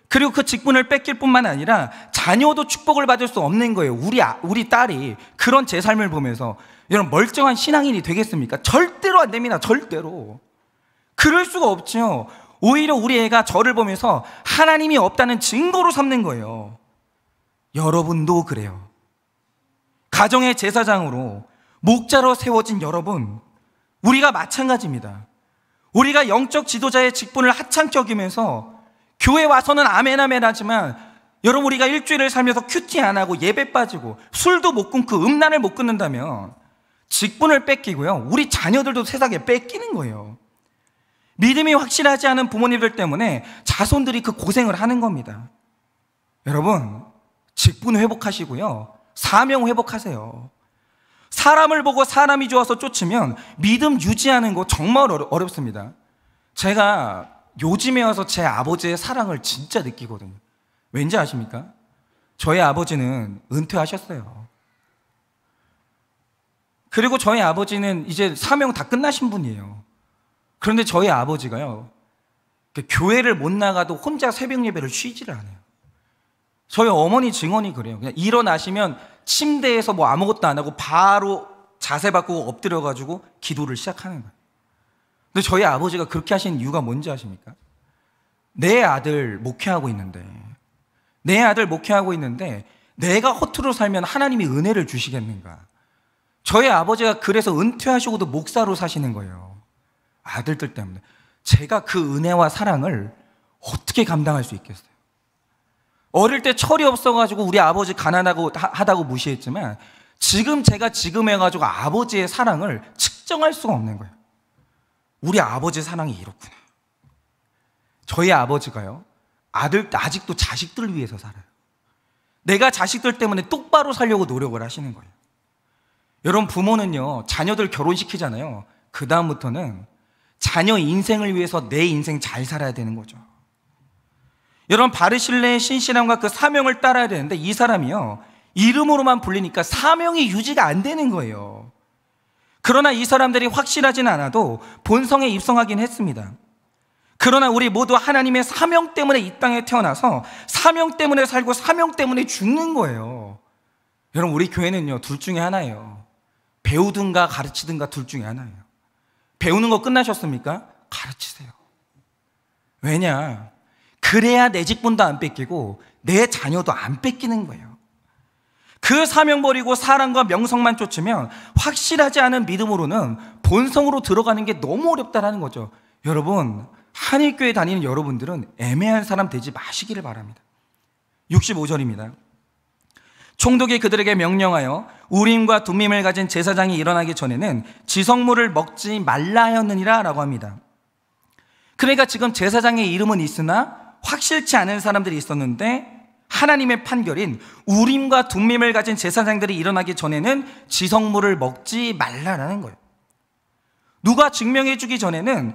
그리고 그 직분을 뺏길 뿐만 아니라 자녀도 축복을 받을 수 없는 거예요. 우리 딸이 그런 제 삶을 보면서 여러분, 멀쩡한 신앙인이 되겠습니까? 절대로 안 됩니다. 절대로. 그럴 수가 없죠. 오히려 우리 애가 저를 보면서 하나님이 없다는 증거로 삼는 거예요. 여러분도 그래요. 가정의 제사장으로 목자로 세워진 여러분, 우리가 마찬가지입니다. 우리가 영적 지도자의 직분을 하찮게 여기면서 교회 와서는 아멘 아멘 하지만 여러분, 우리가 일주일을 살면서 큐티 안 하고 예배 빠지고 술도 못 끊고 음란을 못 끊는다면 직분을 뺏기고요, 우리 자녀들도 세상에 뺏기는 거예요. 믿음이 확실하지 않은 부모님들 때문에 자손들이 그 고생을 하는 겁니다. 여러분, 직분 회복하시고요, 사명 회복하세요. 사람을 보고 사람이 좋아서 쫓으면 믿음 유지하는 거 정말 어렵습니다. 제가 요즘에 와서 제 아버지의 사랑을 진짜 느끼거든요. 왠지 아십니까? 저희 아버지는 은퇴하셨어요. 그리고 저희 아버지는 이제 사명 다 끝나신 분이에요. 그런데 저희 아버지가요, 교회를 못 나가도 혼자 새벽 예배를 쉬지를 않아요. 저희 어머니 증언이 그래요. 그냥 일어나시면 침대에서 뭐 아무것도 안 하고 바로 자세 바꾸고 엎드려가지고 기도를 시작하는 거예요. 근데 저희 아버지가 그렇게 하시는 이유가 뭔지 아십니까? 내 아들 목회하고 있는데 내가 허투루 살면 하나님이 은혜를 주시겠는가? 저희 아버지가 그래서 은퇴하시고도 목사로 사시는 거예요. 아들들 때문에. 제가 그 은혜와 사랑을 어떻게 감당할 수 있겠어요? 어릴 때 철이 없어가지고 우리 아버지 가난하고 하다고 무시했지만 지금 제가 지금 해가지고 아버지의 사랑을 측정할 수가 없는 거예요. 우리 아버지 사랑이 이렇구나. 저희 아버지가요, 아직도 자식들을 위해서 살아요. 내가 자식들 때문에 똑바로 살려고 노력을 하시는 거예요. 여러분, 부모는요, 자녀들 결혼시키잖아요. 그 다음부터는 자녀 인생을 위해서 내 인생 잘 살아야 되는 거죠. 여러분, 바르실레의 신실함과 그 사명을 따라야 되는데 이 사람이요, 이름으로만 불리니까 사명이 유지가 안 되는 거예요. 그러나 이 사람들이 확실하지는 않아도 본성에 입성하긴 했습니다. 그러나 우리 모두 하나님의 사명 때문에 이 땅에 태어나서 사명 때문에 살고 사명 때문에 죽는 거예요. 여러분, 우리 교회는요, 둘 중에 하나예요. 배우든가 가르치든가 둘 중에 하나예요. 배우는 거 끝나셨습니까? 가르치세요. 왜냐? 그래야 내 직분도 안 뺏기고 내 자녀도 안 뺏기는 거예요. 그 사명 버리고 사랑과 명성만 쫓으면 확실하지 않은 믿음으로는 본성으로 들어가는 게 너무 어렵다는 거죠. 여러분, 한일교회 다니는 여러분들은 애매한 사람 되지 마시기를 바랍니다. 65절입니다. 총독이 그들에게 명령하여 우림과 둠밈을 가진 제사장이 일어나기 전에는 지성물을 먹지 말라 하였느니라 라고 합니다. 그러니까 지금 제사장의 이름은 있으나 확실치 않은 사람들이 있었는데 하나님의 판결인 우림과 둠밈을 가진 제사장들이 일어나기 전에는 지성물을 먹지 말라라는 거예요. 누가 증명해 주기 전에는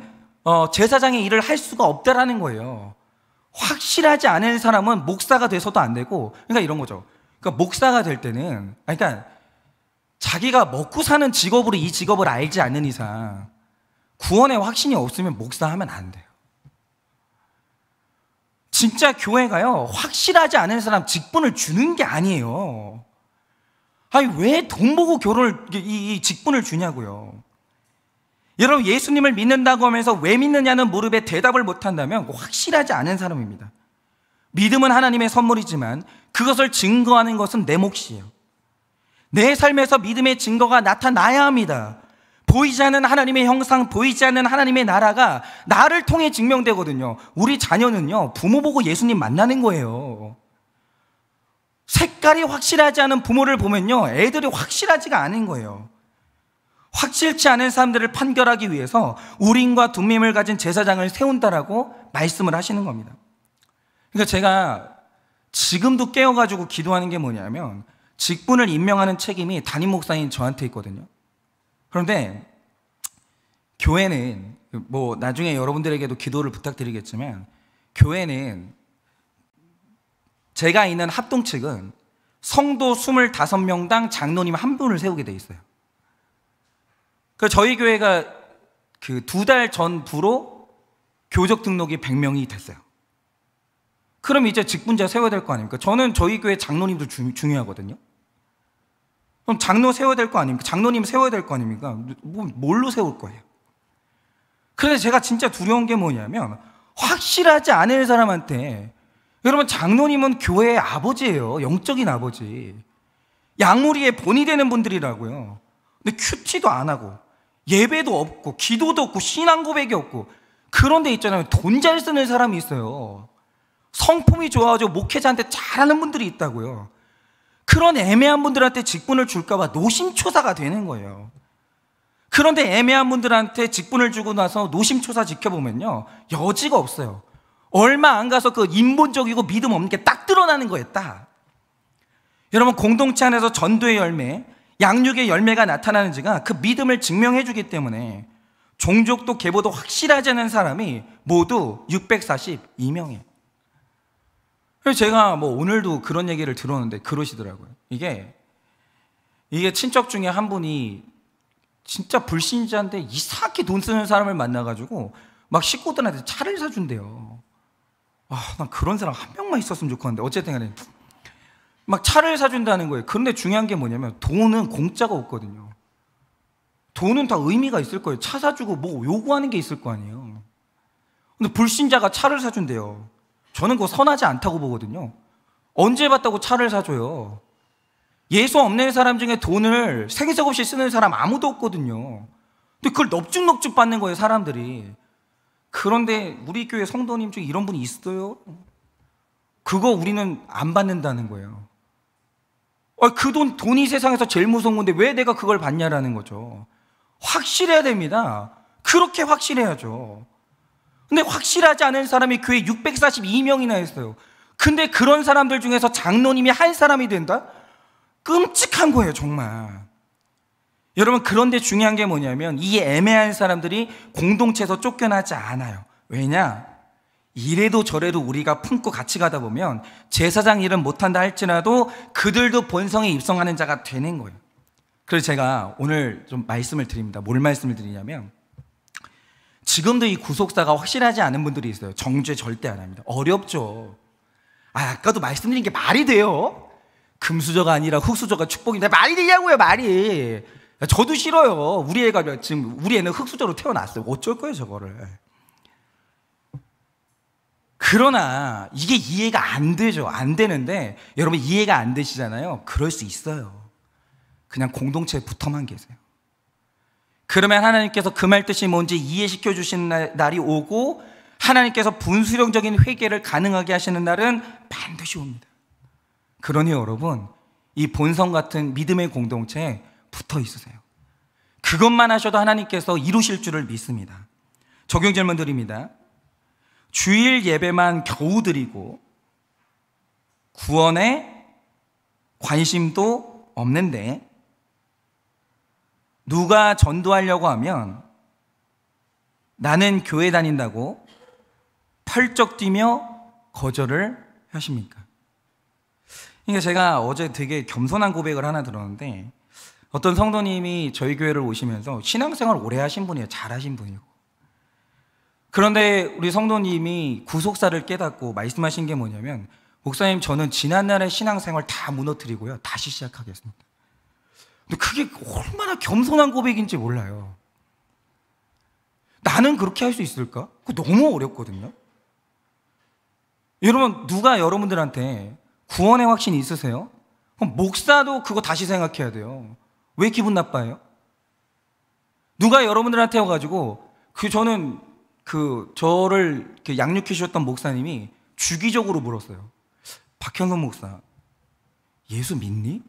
제사장의 일을 할 수가 없다라는 거예요. 확실하지 않은 사람은 목사가 돼서도 안 되고, 그러니까 이런 거죠. 그러니까 목사가 될 때는, 그러니까 자기가 먹고 사는 직업으로 이 직업을 알지 않는 이상 구원의 확신이 없으면 목사하면 안 돼요. 진짜 교회가요, 확실하지 않은 사람 직분을 주는 게 아니에요. 아니, 왜 돈 보고 이 직분을 주냐고요. 여러분, 예수님을 믿는다고 하면서 왜 믿느냐는 무릎에 대답을 못한다면 확실하지 않은 사람입니다. 믿음은 하나님의 선물이지만 그것을 증거하는 것은 내 몫이에요. 내 삶에서 믿음의 증거가 나타나야 합니다. 보이지 않는 하나님의 형상, 보이지 않는 하나님의 나라가 나를 통해 증명되거든요. 우리 자녀는요, 부모 보고 예수님 만나는 거예요. 색깔이 확실하지 않은 부모를 보면요, 애들이 확실하지가 않은 거예요. 확실치 않은 사람들을 판결하기 위해서 우림과 둠밈을 가진 제사장을 세운다라고 말씀을 하시는 겁니다. 그러니까 제가 지금도 깨어가지고 기도하는 게 뭐냐면, 직분을 임명하는 책임이 담임 목사인 저한테 있거든요. 그런데 교회는 나중에 여러분들에게도 기도를 부탁드리겠지만, 교회는 제가 있는 합동 측은 성도 25명당 장로님 한 분을 세우게 돼 있어요. 저희 교회가 그 2달 전부로 교적 등록이 100명이 됐어요. 그럼 이제 직분자 세워야 될 거 아닙니까? 저는 저희 교회 장로님도 중요하거든요. 그럼 장로 세워야 될 거 아닙니까? 장로님 세워야 될 거 아닙니까? 뭘로 세울 거예요? 그래서 제가 진짜 두려운 게 뭐냐면, 확실하지 않은 사람한테, 여러분, 장로님은 교회의 아버지예요. 영적인 아버지. 양무리의 본이 되는 분들이라고요. 근데 큐티도 안 하고 예배도 없고 기도도 없고 신앙 고백이 없고, 그런데 있잖아요, 돈 잘 쓰는 사람이 있어요. 성품이 좋아가지고 목회자한테 잘하는 분들이 있다고요. 그런 애매한 분들한테 직분을 줄까봐 노심초사가 되는 거예요. 그런데 애매한 분들한테 직분을 주고 나서 노심초사 지켜보면요, 여지가 없어요. 얼마 안 가서 그 인본적이고 믿음 없는 게 딱 드러나는 거예요, 딱. 여러분, 공동체 안에서 전도의 열매, 양육의 열매가 나타나는지가 그 믿음을 증명해 주기 때문에 종족도 계보도 확실하지 않은 사람이 모두 642명이에요. 그래서 제가 오늘도 그런 얘기를 들었는데 그러시더라고요. 이게 친척 중에 한 분이 진짜 불신자인데 이상하게 돈 쓰는 사람을 만나가지고 막 식구들한테 차를 사준대요. 난 그런 사람 한 명만 있었으면 좋겠는데, 어쨌든 간에 막 차를 사준다는 거예요. 그런데 중요한 게 뭐냐면, 돈은 공짜가 없거든요. 돈은 다 의미가 있을 거예요. 차 사주고 뭐 요구하는 게 있을 거 아니에요. 근데 불신자가 차를 사준대요. 저는 그거 선하지 않다고 보거든요. 언제 봤다고 차를 사줘요? 예수 없는 사람 중에 돈을 생색 없이 쓰는 사람 아무도 없거든요. 근데 그걸 넙죽넙죽 받는 거예요, 사람들이. 그런데 우리 교회 성도님 중에 이런 분이 있어요? 그거 우리는 안 받는다는 거예요. 그 돈이 세상에서 제일 무서운 건데 왜 내가 그걸 받냐라는 거죠. 확실해야 됩니다. 그렇게 확실해야죠. 근데 확실하지 않은 사람이 교회 642명이나 있어요. 근데 그런 사람들 중에서 장로님이 한 사람이 된다? 끔찍한 거예요, 정말. 여러분, 그런데 중요한 게 뭐냐면, 이 애매한 사람들이 공동체에서 쫓겨나지 않아요. 왜냐? 이래도 저래도 우리가 품고 같이 가다 보면 제사장 일은 못한다 할지라도 그들도 본성에 입성하는 자가 되는 거예요. 그래서 제가 오늘 좀 말씀을 드립니다. 뭘 말씀을 드리냐면, 지금도 이 구속사가 확실하지 않은 분들이 있어요. 정죄 절대 안 합니다. 어렵죠. 아까도 말씀드린 게 말이 돼요? 금수저가 아니라 흙수저가 축복인데 말이 되냐고요, 말이. 저도 싫어요. 우리 애는 흙수저로 태어났어요. 어쩔 거예요, 저거를. 그러나 이게 이해가 안 되죠. 안 되는데, 여러분 이해가 안 되시잖아요. 그럴 수 있어요. 그냥 공동체에 붙어만 계세요. 그러면 하나님께서 그 말 뜻이 뭔지 이해시켜 주시는 날이 오고, 하나님께서 분수령적인 회개를 가능하게 하시는 날은 반드시 옵니다. 그러니 여러분, 이 본성 같은 믿음의 공동체에 붙어 있으세요. 그것만 하셔도 하나님께서 이루실 줄을 믿습니다. 적용 질문 드립니다. 주일 예배만 겨우 드리고 구원에 관심도 없는데 누가 전도하려고 하면 나는 교회 다닌다고 펄쩍 뛰며 거절을 하십니까? 그러니까 제가 어제 되게 겸손한 고백을 하나 들었는데 어떤 성도님이 저희 교회를 오시면서 신앙생활 오래 하신 분이에요. 잘하신 분이고. 그런데 우리 성도님이 구속사를 깨닫고 말씀하신 게 뭐냐면 목사님 저는 지난날의 신앙생활 다 무너뜨리고요. 다시 시작하겠습니다. 근데 그게 얼마나 겸손한 고백인지 몰라요. 나는 그렇게 할 수 있을까? 그거 너무 어렵거든요. 여러분 누가 여러분들한테 구원의 확신이 있으세요? 그럼 목사도 그거 다시 생각해야 돼요. 왜 기분 나빠요? 누가 여러분들한테 와가지고 저는 저를 양육해 주셨던 목사님이 주기적으로 물었어요. 박현선 목사, 예수 믿니?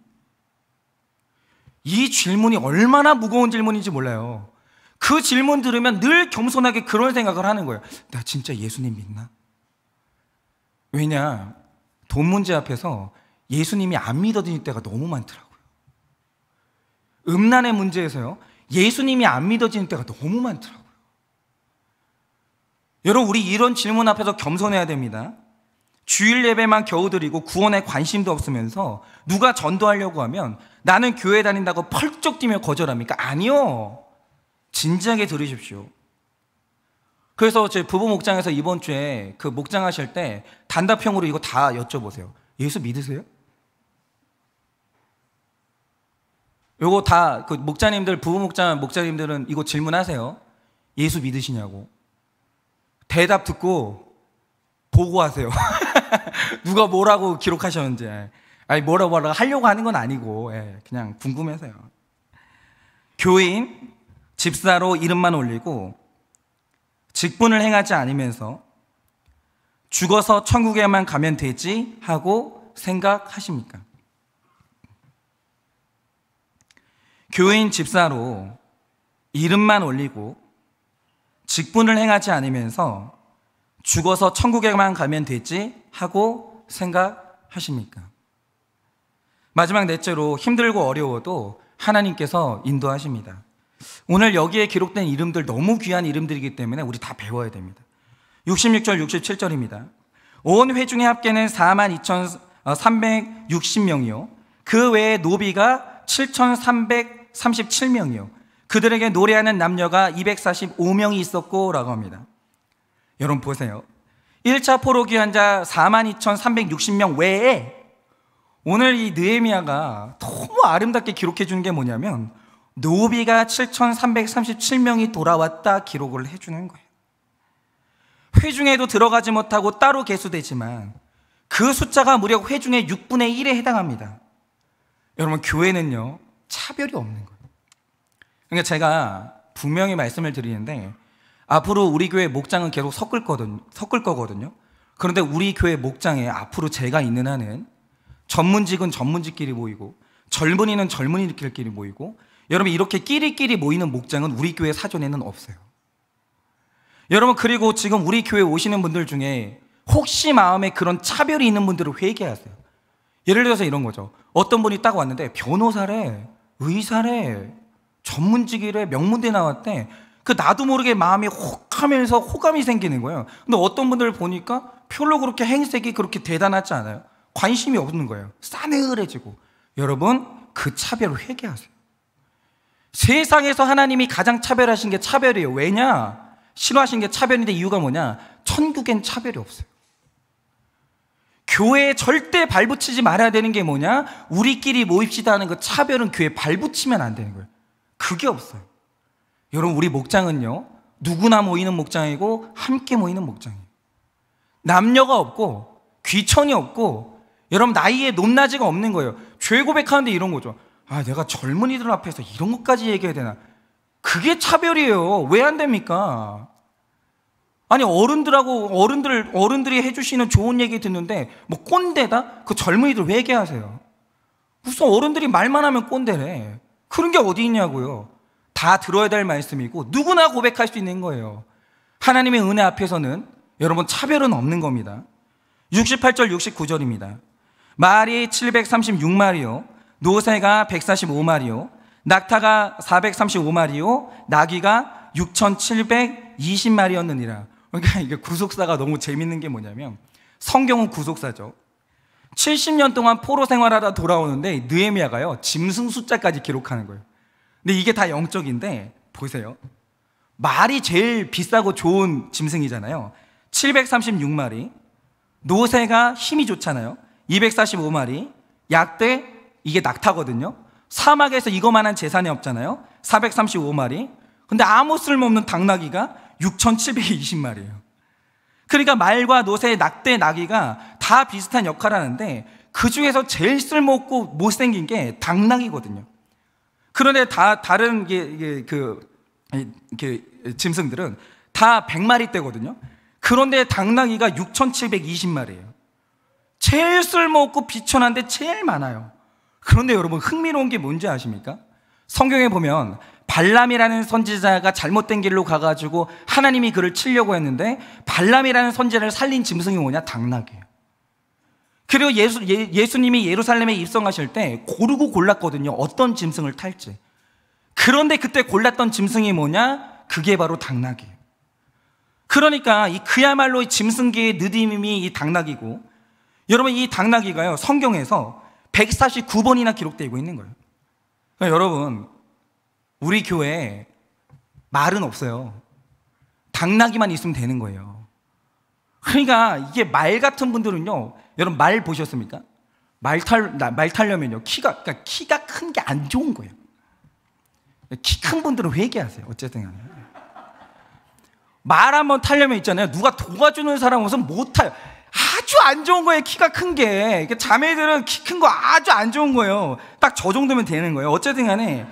이 질문이 얼마나 무거운 질문인지 몰라요. 그 질문 들으면 늘 겸손하게 그런 생각을 하는 거예요. 나 진짜 예수님 믿나? 왜냐? 돈 문제 앞에서 예수님이 안 믿어질 때가 너무 많더라고요. 음란의 문제에서요, 예수님이 안 믿어지는 때가 너무 많더라고요. 여러분, 우리 이런 질문 앞에서 겸손해야 됩니다. 주일 예배만 겨우 드리고 구원에 관심도 없으면서 누가 전도하려고 하면 나는 교회 다닌다고 펄쩍 뛰며 거절합니까? 아니요. 진지하게 들으십시오. 그래서 제 부부 목장에서 이번 주에 그 목장하실 때 단답형으로 이거 다 여쭤보세요. 예수 믿으세요? 요거 다 그 목자님들, 부부 목자님들은 이거 질문하세요. 예수 믿으시냐고. 대답 듣고 보고하세요. 누가 뭐라고 기록하셨는지. 아니 뭐라고 하려고 하는 건 아니고 그냥 궁금해서요. 교인, 집사로 이름만 올리고 직분을 행하지 않으면서 죽어서 천국에만 가면 되지 하고 생각하십니까? 교인, 집사로 이름만 올리고 직분을 행하지 않으면서 죽어서 천국에만 가면 되지 하고 생각하십니까? 마지막 넷째로 힘들고 어려워도 하나님께서 인도하십니다. 오늘 여기에 기록된 이름들 너무 귀한 이름들이기 때문에 우리 다 배워야 됩니다. 66절 67절입니다. 온 회중의 합계는 42,360명이요 그 외에 노비가 7,337명이요 그들에게 노래하는 남녀가 245명이 있었고 라고 합니다. 여러분 보세요. 1차 포로 귀환자 42,360명 외에 오늘 이 느헤미야가 너무 아름답게 기록해 주는 게 뭐냐면 노비가 7,337명이 돌아왔다 기록을 해주는 거예요. 회중에도 들어가지 못하고 따로 계수되지만 그 숫자가 무려 회중의 6분의 1에 해당합니다. 여러분 교회는요 차별이 없는 거예요. 그러니까 제가 분명히 말씀을 드리는데 앞으로 우리 교회 목장은 계속 섞을 거거든요. 그런데 우리 교회 목장에 앞으로 제가 있는 한은 전문직은 전문직끼리 모이고 젊은이는 젊은이들끼리 모이고 여러분 이렇게 끼리끼리 모이는 목장은 우리 교회 사전에는 없어요. 여러분 그리고 지금 우리 교회 오시는 분들 중에 혹시 마음에 그런 차별이 있는 분들을 회개하세요. 예를 들어서 이런 거죠. 어떤 분이 딱 왔는데 변호사래, 의사래, 전문직이래, 명문대 나왔대. 그 나도 모르게 마음이 혹하면서 호감이 생기는 거예요. 근데 어떤 분들을 보니까 별로 그렇게 행색이 그렇게 대단하지 않아요. 관심이 없는 거예요. 싸늘해지고. 여러분 그 차별을 회개하세요. 세상에서 하나님이 가장 차별하신 게 차별이에요. 왜냐? 싫어하신 게 차별인데 이유가 뭐냐? 천국엔 차별이 없어요. 교회에 절대 발붙이지 말아야 되는 게 뭐냐? 우리끼리 모입시다 하는 그 차별은 교회에 발붙이면 안 되는 거예요. 그게 없어요. 여러분 우리 목장은요 누구나 모이는 목장이고 함께 모이는 목장이에요. 남녀가 없고 귀천이 없고 여러분 나이에 높낮이가 없는 거예요. 죄 고백하는데 이런 거죠. 아 내가 젊은이들 앞에서 이런 것까지 얘기해야 되나? 그게 차별이에요. 왜 안 됩니까? 아니 어른들이 해주시는 좋은 얘기 듣는데 뭐 꼰대다? 그 젊은이들 회개하세요. 무슨 어른들이 말만 하면 꼰대래. 그런 게 어디 있냐고요. 다 들어야 될 말씀이고 누구나 고백할 수 있는 거예요. 하나님의 은혜 앞에서는 여러분 차별은 없는 겁니다. 68절 69절입니다. 말이 736마리요, 노새가 145마리요, 낙타가 435마리요, 나귀가 6720마리였느니라. 그러니까 이게 구속사가 너무 재밌는 게 뭐냐면, 성경은 구속사죠. 70년 동안 포로 생활하다 돌아오는데 느헤미야가요, 짐승 숫자까지 기록하는 거예요. 근데 이게 다 영적인데 보세요. 말이 제일 비싸고 좋은 짐승이잖아요. 736마리, 노새가 힘이 좋잖아요. 245마리, 약대, 이게 낙타거든요. 사막에서 이거만한 재산이 없잖아요. 435마리. 근데 아무 쓸모없는 당나귀가 6720마리예요. 그러니까 말과 노새, 낙대, 나귀가 다 비슷한 역할을 하는데 그 중에서 제일 쓸모없고 못생긴 게 당나귀거든요. 그런데 다른 짐승들은 다 100마리대거든요. 그런데 당나귀가 6720마리예요. 제일 쓸모없고 비천한데 제일 많아요. 그런데 여러분, 흥미로운 게 뭔지 아십니까? 성경에 보면 발람이라는 선지자가 잘못된 길로 가가지고 하나님이 그를 치려고 했는데 발람이라는 선지자를 살린 짐승이 뭐냐? 당나귀예요. 그리고 예수님이 예루살렘에 입성하실 때 고르고 골랐거든요. 어떤 짐승을 탈지. 그런데 그때 골랐던 짐승이 뭐냐? 그게 바로 당나귀예요. 그러니까 그야말로 이 짐승계의 느디님이 이 당나귀고, 여러분, 이 당나귀가요, 성경에서 149번이나 기록되고 있는 거예요. 그러니까 여러분, 우리 교회에 말은 없어요. 당나귀만 있으면 되는 거예요. 그러니까 이게 말 같은 분들은요, 여러분 말 보셨습니까? 말 타려면요, 키가 큰 게 안 좋은 거예요. 키 큰 분들은 회개하세요. 어쨌든 간에. 말 한번 타려면 있잖아요, 누가 도와주는 사람 없으면 못 타요. 아주 안 좋은 거예요, 키가 큰 게. 자매들은 키 큰 거 아주 안 좋은 거예요. 딱 저 정도면 되는 거예요. 어쨌든 간에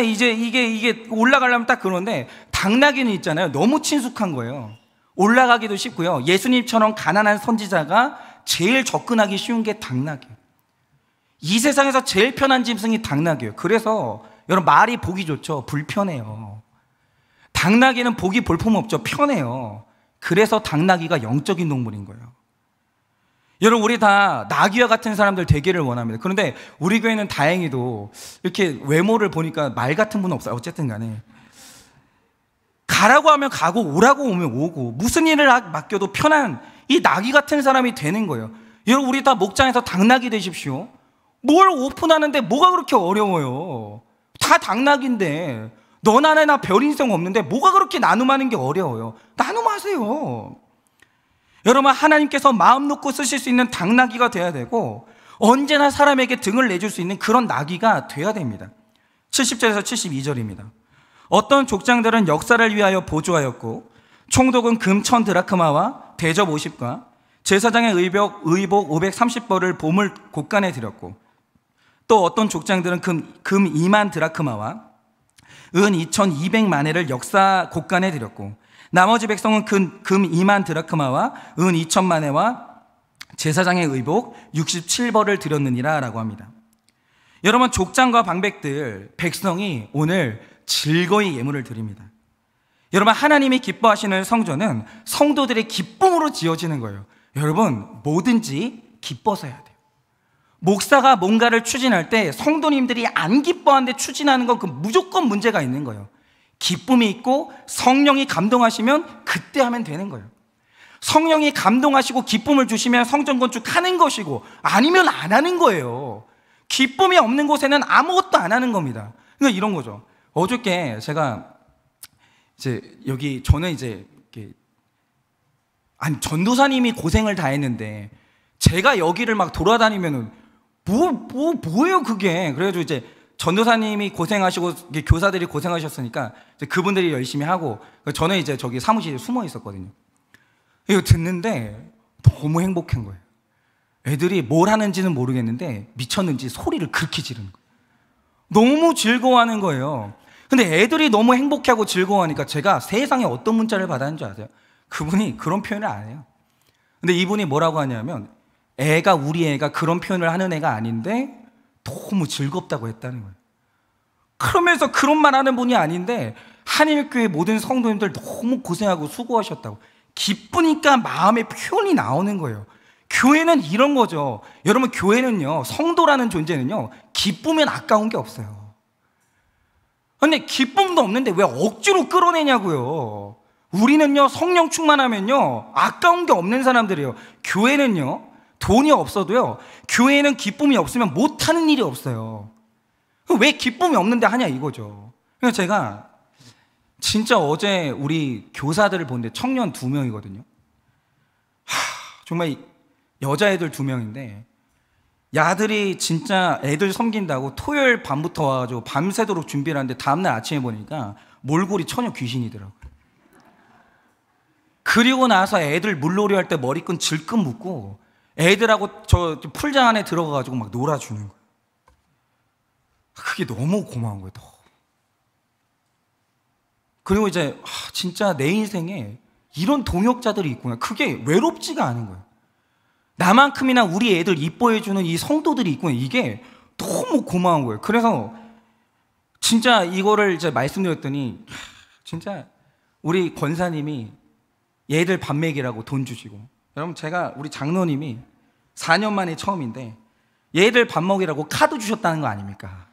이제 이게 올라가려면 딱 그런데, 당나귀는 있잖아요, 너무 친숙한 거예요. 올라가기도 쉽고요. 예수님처럼 가난한 선지자가 제일 접근하기 쉬운 게 당나귀예요. 이 세상에서 제일 편한 짐승이 당나귀예요. 그래서 여러분, 말이 보기 좋죠? 불편해요. 당나귀는 보기 볼품없죠? 편해요. 그래서 당나귀가 영적인 동물인 거예요. 여러분, 우리 다 나귀와 같은 사람들 되기를 원합니다. 그런데 우리 교회는 다행히도 이렇게 외모를 보니까 말 같은 분은 없어요. 어쨌든 간에 가라고 하면 가고 오라고 오면 오고, 무슨 일을 맡겨도 편한 이 나귀 같은 사람이 되는 거예요. 여러분, 우리 다 목장에서 당나귀 되십시오. 뭘 오픈하는데 뭐가 그렇게 어려워요? 다 당나귀인데, 너나 내나 별 인생 없는데 뭐가 그렇게 나눔하는 게 어려워요? 나눔하세요. 여러분, 하나님께서 마음 놓고 쓰실 수 있는 당나귀가 돼야 되고, 언제나 사람에게 등을 내줄 수 있는 그런 나귀가 돼야 됩니다. 70절에서 72절입니다. 어떤 족장들은 역사를 위하여 보조하였고, 총독은 금 1000 드라크마와 대접 50과 제사장의 의복 530벌을 보물 곳간에 드렸고, 또 어떤 족장들은 금 2만 드라크마와 은 2200만회를 역사 곳간에 드렸고, 나머지 백성은 금 2만 드라크마와 은 2000만회와 제사장의 의복 67벌을 드렸느니라 라고 합니다. 여러분, 족장과 방백들, 백성이 오늘 즐거이 예물을 드립니다. 여러분, 하나님이 기뻐하시는 성전은 성도들의 기쁨으로 지어지는 거예요. 여러분, 뭐든지 기뻐서 해야 돼요. 목사가 뭔가를 추진할 때 성도님들이 안 기뻐하는데 추진하는 건 그 무조건 문제가 있는 거예요. 기쁨이 있고 성령이 감동하시면 그때 하면 되는 거예요. 성령이 감동하시고 기쁨을 주시면 성전 건축하는 것이고, 아니면 안 하는 거예요. 기쁨이 없는 곳에는 아무것도 안 하는 겁니다. 그러니까 이런 거죠. 어저께 제가 저는 전도사님이 고생을 다 했는데 제가 여기를 막 돌아다니면은 뭐예요 그게. 그래가지고 이제 전도사님이 고생하시고 교사들이 고생하셨으니까 이제 그분들이 열심히 하고, 저는 이제 저기 사무실에 숨어 있었거든요. 이거 듣는데 너무 행복한 거예요. 애들이 뭘 하는지는 모르겠는데 미쳤는지 소리를 그렇게 지르는 거예요. 너무 즐거워하는 거예요. 근데 애들이 너무 행복해하고 즐거워하니까 제가 세상에 어떤 문자를 받았는 줄 아세요? 그분이 그런 표현을 안 해요. 근데 이분이 뭐라고 하냐면, 우리 애가 그런 표현을 하는 애가 아닌데 너무 즐겁다고 했다는 거예요. 그러면서 그런 말 하는 분이 아닌데 한일교회 모든 성도님들 너무 고생하고 수고하셨다고, 기쁘니까 마음의 표현이 나오는 거예요. 교회는 이런 거죠. 여러분, 교회는요, 성도라는 존재는요, 기쁘면 아까운 게 없어요. 근데 기쁨도 없는데 왜 억지로 끌어내냐고요. 우리는요, 성령 충만하면요, 아까운 게 없는 사람들이에요. 교회는요, 돈이 없어도요, 교회는 기쁨이 없으면 못하는 일이 없어요. 왜 기쁨이 없는데 하냐 이거죠. 그래서 제가 진짜 어제 우리 교사들을 보는데 청년 2명이거든요. 정말 여자애들 2명인데, 야들이 진짜 애들 섬긴다고 토요일 밤부터 와가지고 밤새도록 준비를 하는데 다음날 아침에 보니까 몰골이 처녀 귀신이더라고요. 그리고 나서 애들 물놀이 할 때 머리끈 질끈 묶고 애들하고 저 풀장 안에 들어가가지고 막 놀아주는 거예요. 그게 너무 고마운 거예요. 그리고 이제 진짜 내 인생에 이런 동역자들이 있구나. 그게 외롭지가 않은 거예요. 나만큼이나 우리 애들 이뻐해주는 이 성도들이 있구나. 이게 너무 고마운 거예요. 그래서 진짜 이거를 이제 말씀드렸더니 진짜 우리 권사님이 얘들 밥 먹이라고 돈 주시고, 여러분 제가 우리 장로님이 4년 만에 처음인데 얘들 밥 먹이라고 카드 주셨다는 거 아닙니까?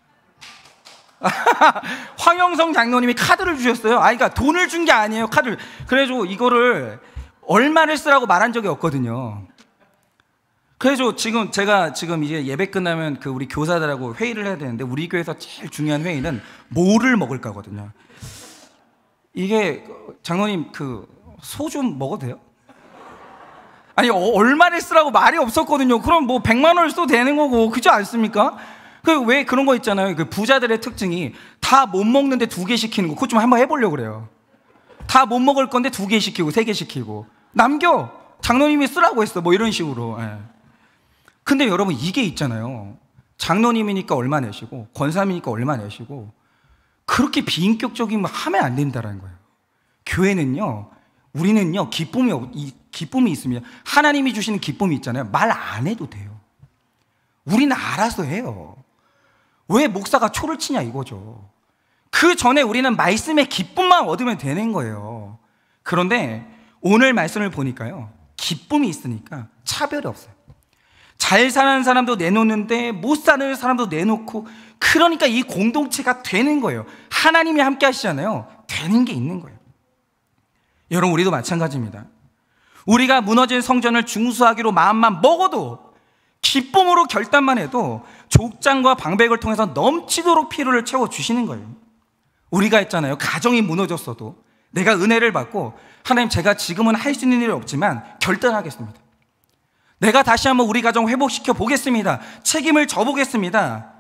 황영성 장로님이 카드를 주셨어요. 그러니까 돈을 준 게 아니에요. 카드를. 그래가지고 이거를 얼마를 쓰라고 말한 적이 없거든요. 그래서 제가 지금 이제 예배 끝나면 그 우리 교사들하고 회의를 해야 되는데, 우리 교회에서 제일 중요한 회의는 뭐를 먹을까거든요. 이게 장로님 소 좀 먹어도 돼요? 아니 얼마를 쓰라고 말이 없었거든요. 그럼 뭐 100만 원을 써도 되는 거고, 그렇지 않습니까? 왜 그런 거 있잖아요. 그 부자들의 특징이 다 못 먹는데 2개 시키는 거. 그거 좀 한번 해보려고 그래요. 다 못 먹을 건데 2개 시키고 3개 시키고 남겨. 장로님이 쓰라고 했어. 뭐 이런 식으로. 예. 근데 여러분 이게 있잖아요. 장로님이니까 얼마 내시고 권사님이니까 얼마 내시고, 그렇게 비인격적인 거 하면 안 된다는 거예요. 교회는요, 우리는요, 기쁨이 있습니다. 하나님이 주시는 기쁨이 있잖아요. 말 안 해도 돼요. 우리는 알아서 해요. 왜 목사가 초를 치냐 이거죠. 그 전에 우리는 말씀의 기쁨만 얻으면 되는 거예요. 그런데 오늘 말씀을 보니까요, 기쁨이 있으니까 차별이 없어요. 잘 사는 사람도 내놓는데 못 사는 사람도 내놓고, 그러니까 이 공동체가 되는 거예요. 하나님이 함께 하시잖아요. 되는 게 있는 거예요. 여러분, 우리도 마찬가지입니다. 우리가 무너진 성전을 중수하기로 마음만 먹어도, 기쁨으로 결단만 해도 족장과 방백을 통해서 넘치도록 필요를 채워주시는 거예요. 우리가 했잖아요. 가정이 무너졌어도 내가 은혜를 받고, 하나님 제가 지금은 할 수 있는 일이 없지만 결단하겠습니다. 내가 다시 한번 우리 가정 회복시켜 보겠습니다. 책임을 져보겠습니다.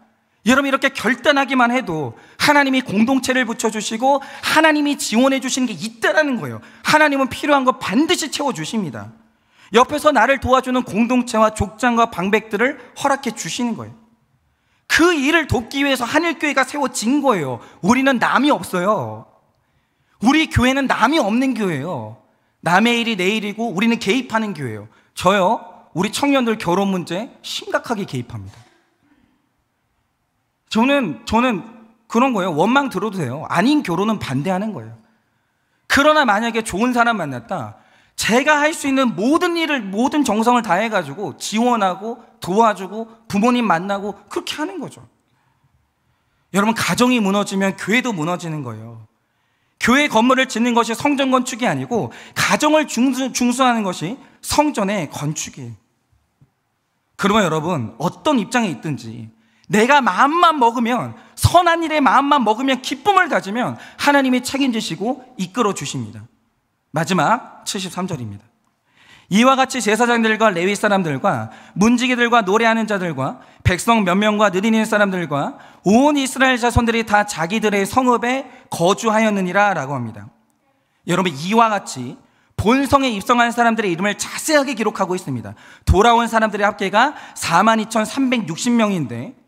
여러분, 이렇게 결단하기만 해도 하나님이 공동체를 붙여주시고 하나님이 지원해 주시는 게 있다라는 거예요. 하나님은 필요한 거 반드시 채워주십니다. 옆에서 나를 도와주는 공동체와 족장과 방백들을 허락해 주시는 거예요. 그 일을 돕기 위해서 한일교회가 세워진 거예요. 우리는 남이 없어요. 우리 교회는 남이 없는 교회예요. 남의 일이 내 일이고 우리는 개입하는 교회예요. 저요, 우리 청년들 결혼 문제 심각하게 개입합니다. 저는 그런 거예요. 원망 들어도 돼요. 아닌 결혼은 반대하는 거예요. 그러나 만약에 좋은 사람 만났다, 제가 할 수 있는 모든 일을, 모든 정성을 다해가지고 지원하고 도와주고 부모님 만나고 그렇게 하는 거죠. 여러분, 가정이 무너지면 교회도 무너지는 거예요. 교회 건물을 짓는 것이 성전 건축이 아니고 가정을 중수하는 것이 성전의 건축이에요. 그러면 여러분, 어떤 입장에 있든지 내가 마음만 먹으면, 선한 일에 마음만 먹으면, 기쁨을 가지면 하나님이 책임지시고 이끌어 주십니다. 마지막 73절입니다. 이와 같이 제사장들과 레위 사람들과 문지기들과 노래하는 자들과 백성 몇 명과 느리는 사람들과 온 이스라엘 자손들이 다 자기들의 성읍에 거주하였느니라 라고 합니다. 여러분, 이와 같이 본성에 입성한 사람들의 이름을 자세하게 기록하고 있습니다. 돌아온 사람들의 합계가 42,360명인데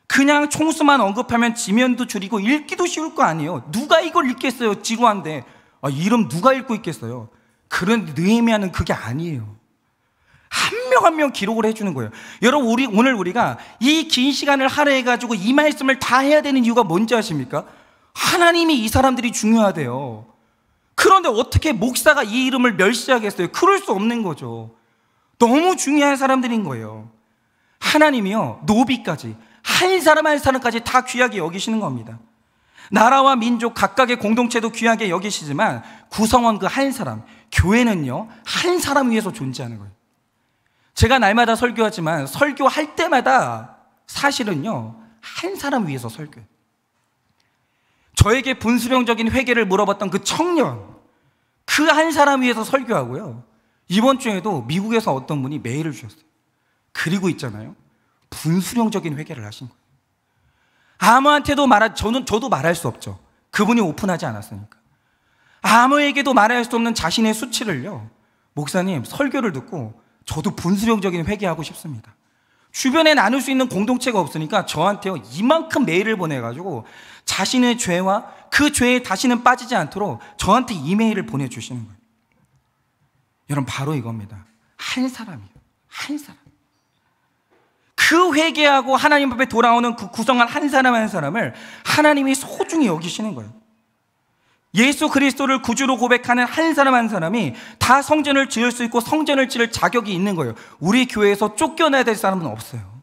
그냥 총수만 언급하면 지면도 줄이고 읽기도 쉬울 거 아니에요. 누가 이걸 읽겠어요? 지루한데. 이름 누가 읽고 있겠어요? 그런데 느헤미야는 그게 아니에요. 한 명 한 명 기록을 해주는 거예요. 여러분, 오늘 우리가 이 긴 시간을 할애해가지고 이 말씀을 다 해야 되는 이유가 뭔지 아십니까? 하나님이 이 사람들이 중요하대요. 그런데 어떻게 목사가 이 이름을 멸시하겠어요? 그럴 수 없는 거죠. 너무 중요한 사람들인 거예요. 하나님이요, 노비까지, 한 사람 한 사람까지 다 귀하게 여기시는 겁니다. 나라와 민족 각각의 공동체도 귀하게 여기시지만 구성원 그 한 사람, 교회는요, 한 사람 위해서 존재하는 거예요. 제가 날마다 설교하지만 설교할 때마다 사실은요, 한 사람 위해서 설교해요. 저에게 분수령적인 회개를 물어봤던 그 청년, 그 한 사람 위해서 설교하고요, 이번 주에도 미국에서 어떤 분이 메일을 주셨어요. 그리고 있잖아요, 분수령적인 회개를 하신 거예요. 아무한테도 저도 말할 수 없죠. 그분이 오픈하지 않았으니까. 아무에게도 말할 수 없는 자신의 수치를요, 목사님 설교를 듣고 저도 분수령적인 회개하고 싶습니다. 주변에 나눌 수 있는 공동체가 없으니까 저한테요, 이만큼 메일을 보내가지고 자신의 죄와 그 죄에 다시는 빠지지 않도록 저한테 이메일을 보내주시는 거예요. 여러분, 바로 이겁니다. 한 사람이에요. 한 사람. 그 회개하고 하나님 앞에 돌아오는 그 구성한 한 사람 한 사람을 하나님이 소중히 여기시는 거예요. 예수 그리스도를 구주로 고백하는 한 사람 한 사람이 다 성전을 지을 수 있고 성전을 지을 자격이 있는 거예요. 우리 교회에서 쫓겨나야 될 사람은 없어요.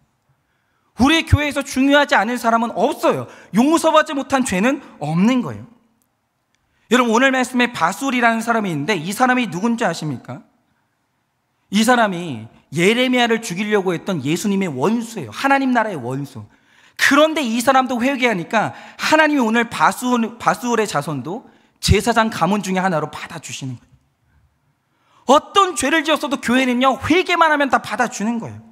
우리 교회에서 중요하지 않은 사람은 없어요. 용서받지 못한 죄는 없는 거예요. 여러분, 오늘 말씀에 바술이라는 사람이 있는데 이 사람이 누군지 아십니까? 이 사람이 예레미야를 죽이려고 했던 예수님의 원수예요. 하나님 나라의 원수. 그런데 이 사람도 회개하니까 하나님이 오늘 바수울의 자손도 제사장 가문 중에 하나로 받아주시는 거예요. 어떤 죄를 지었어도 교회는요, 회개만 하면 다 받아주는 거예요.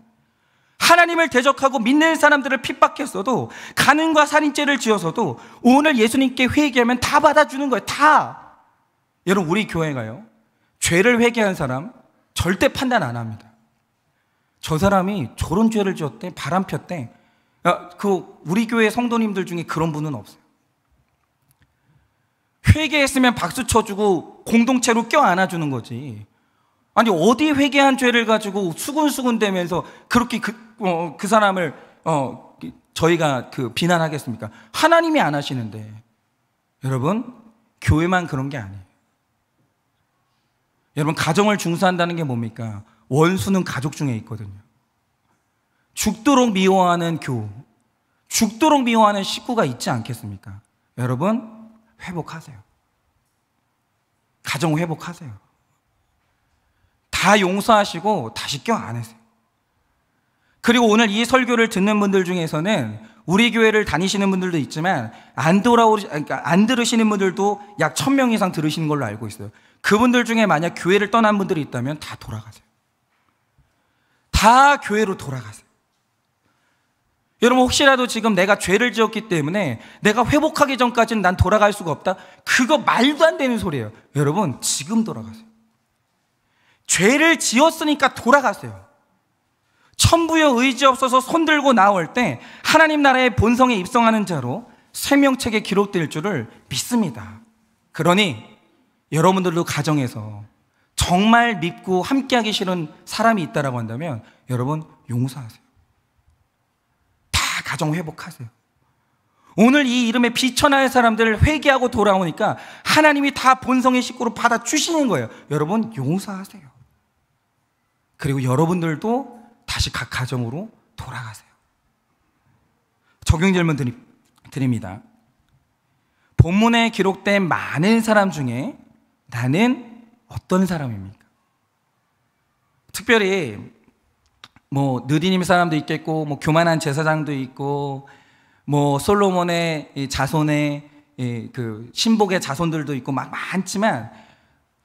하나님을 대적하고 믿는 사람들을 핍박했어도, 간음과 살인죄를 지어서도 오늘 예수님께 회개하면 다 받아주는 거예요. 다. 여러분, 우리 교회가요, 죄를 회개한 사람 절대 판단 안 합니다. 저 사람이 저런 죄를 지었대, 바람 폈대. 우리 교회 성도님들 중에 그런 분은 없어요. 회개했으면 박수 쳐주고 공동체로 껴안아주는 거지. 아니, 어디 회개한 죄를 가지고 수근수근 대면서 그렇게 그 사람을 저희가 비난하겠습니까? 하나님이 안 하시는데. 여러분, 교회만 그런 게 아니에요. 여러분, 가정을 중수한다는 게 뭡니까? 원수는 가족 중에 있거든요. 죽도록 미워하는 죽도록 미워하는 식구가 있지 않겠습니까? 여러분, 회복하세요. 가정 회복하세요. 다 용서하시고 다시 껴안으세요. 그리고 오늘 이 설교를 듣는 분들 중에서는 우리 교회를 다니시는 분들도 있지만 안 들으시는 분들도 약 1000명 이상 들으시는 걸로 알고 있어요. 그분들 중에 만약 교회를 떠난 분들이 있다면 다 돌아가세요. 다 교회로 돌아가세요. 여러분, 혹시라도 지금 내가 죄를 지었기 때문에 내가 회복하기 전까지는 난 돌아갈 수가 없다, 그거 말도 안 되는 소리예요. 여러분, 지금 돌아가세요. 죄를 지었으니까 돌아가세요. 천부여 의지 없어서 손들고 나올 때 하나님 나라의 본성에 입성하는 자로 생명책에 기록될 줄을 믿습니다. 그러니 여러분들도 가정에서 정말 믿고 함께하기 싫은 사람이 있다고 한다면 여러분, 용서하세요. 다 가정 회복하세요. 오늘 이 이름에 비천할 사람들을 회개하고 돌아오니까 하나님이 다 본성의 식구로 받아주시는 거예요. 여러분, 용서하세요. 그리고 여러분들도 다시 각 가정으로 돌아가세요. 적용 질문 드립니다. 본문에 기록된 많은 사람 중에 나는 어떤 사람입니까? 특별히 느디님 사람도 있겠고, 교만한 제사장도 있고, 솔로몬의 이 자손의 신복의 자손들도 있고 막 많지만,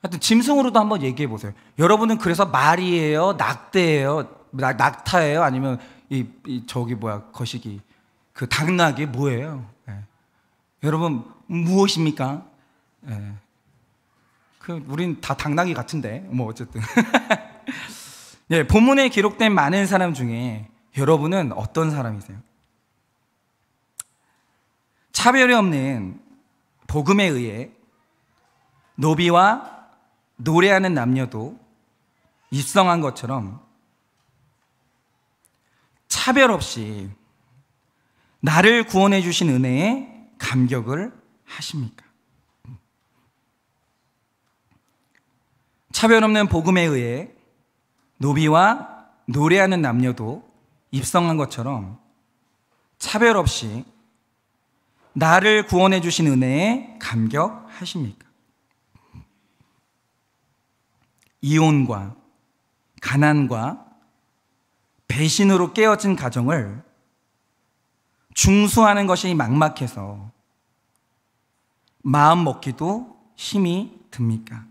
하여튼 짐승으로도 한번 얘기해 보세요. 여러분은 그래서 말이에요, 낙대예요, 낙타예요, 아니면 거시기, 당나귀 뭐예요? 여러분, 무엇입니까? 우린 다 당나귀 같은데, 어쨌든. 예, 본문에 기록된 많은 사람 중에 여러분은 어떤 사람이세요? 차별이 없는 복음에 의해 노비와 노래하는 남녀도 입성한 것처럼 차별 없이 나를 구원해 주신 은혜에 감격을 하십니까? 차별 없는 복음에 의해 노비와 노래하는 남녀도 입성한 것처럼 차별 없이 나를 구원해 주신 은혜에 감격하십니까? 이혼과 가난과 배신으로 깨어진 가정을 중수하는 것이 막막해서 마음 먹기도 힘이 듭니까?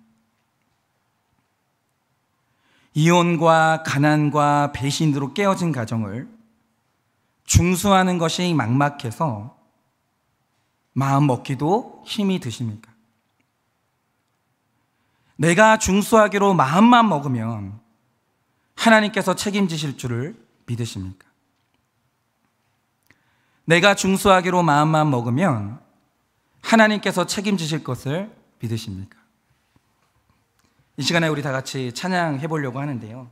이혼과 가난과 배신으로 깨어진 가정을 중수하는 것이 막막해서 마음 먹기도 힘이 드십니까? 내가 중수하기로 마음만 먹으면 하나님께서 책임지실 줄을 믿으십니까? 내가 중수하기로 마음만 먹으면 하나님께서 책임지실 것을 믿으십니까? 이 시간에 우리 다 같이 찬양해 보려고 하는데요.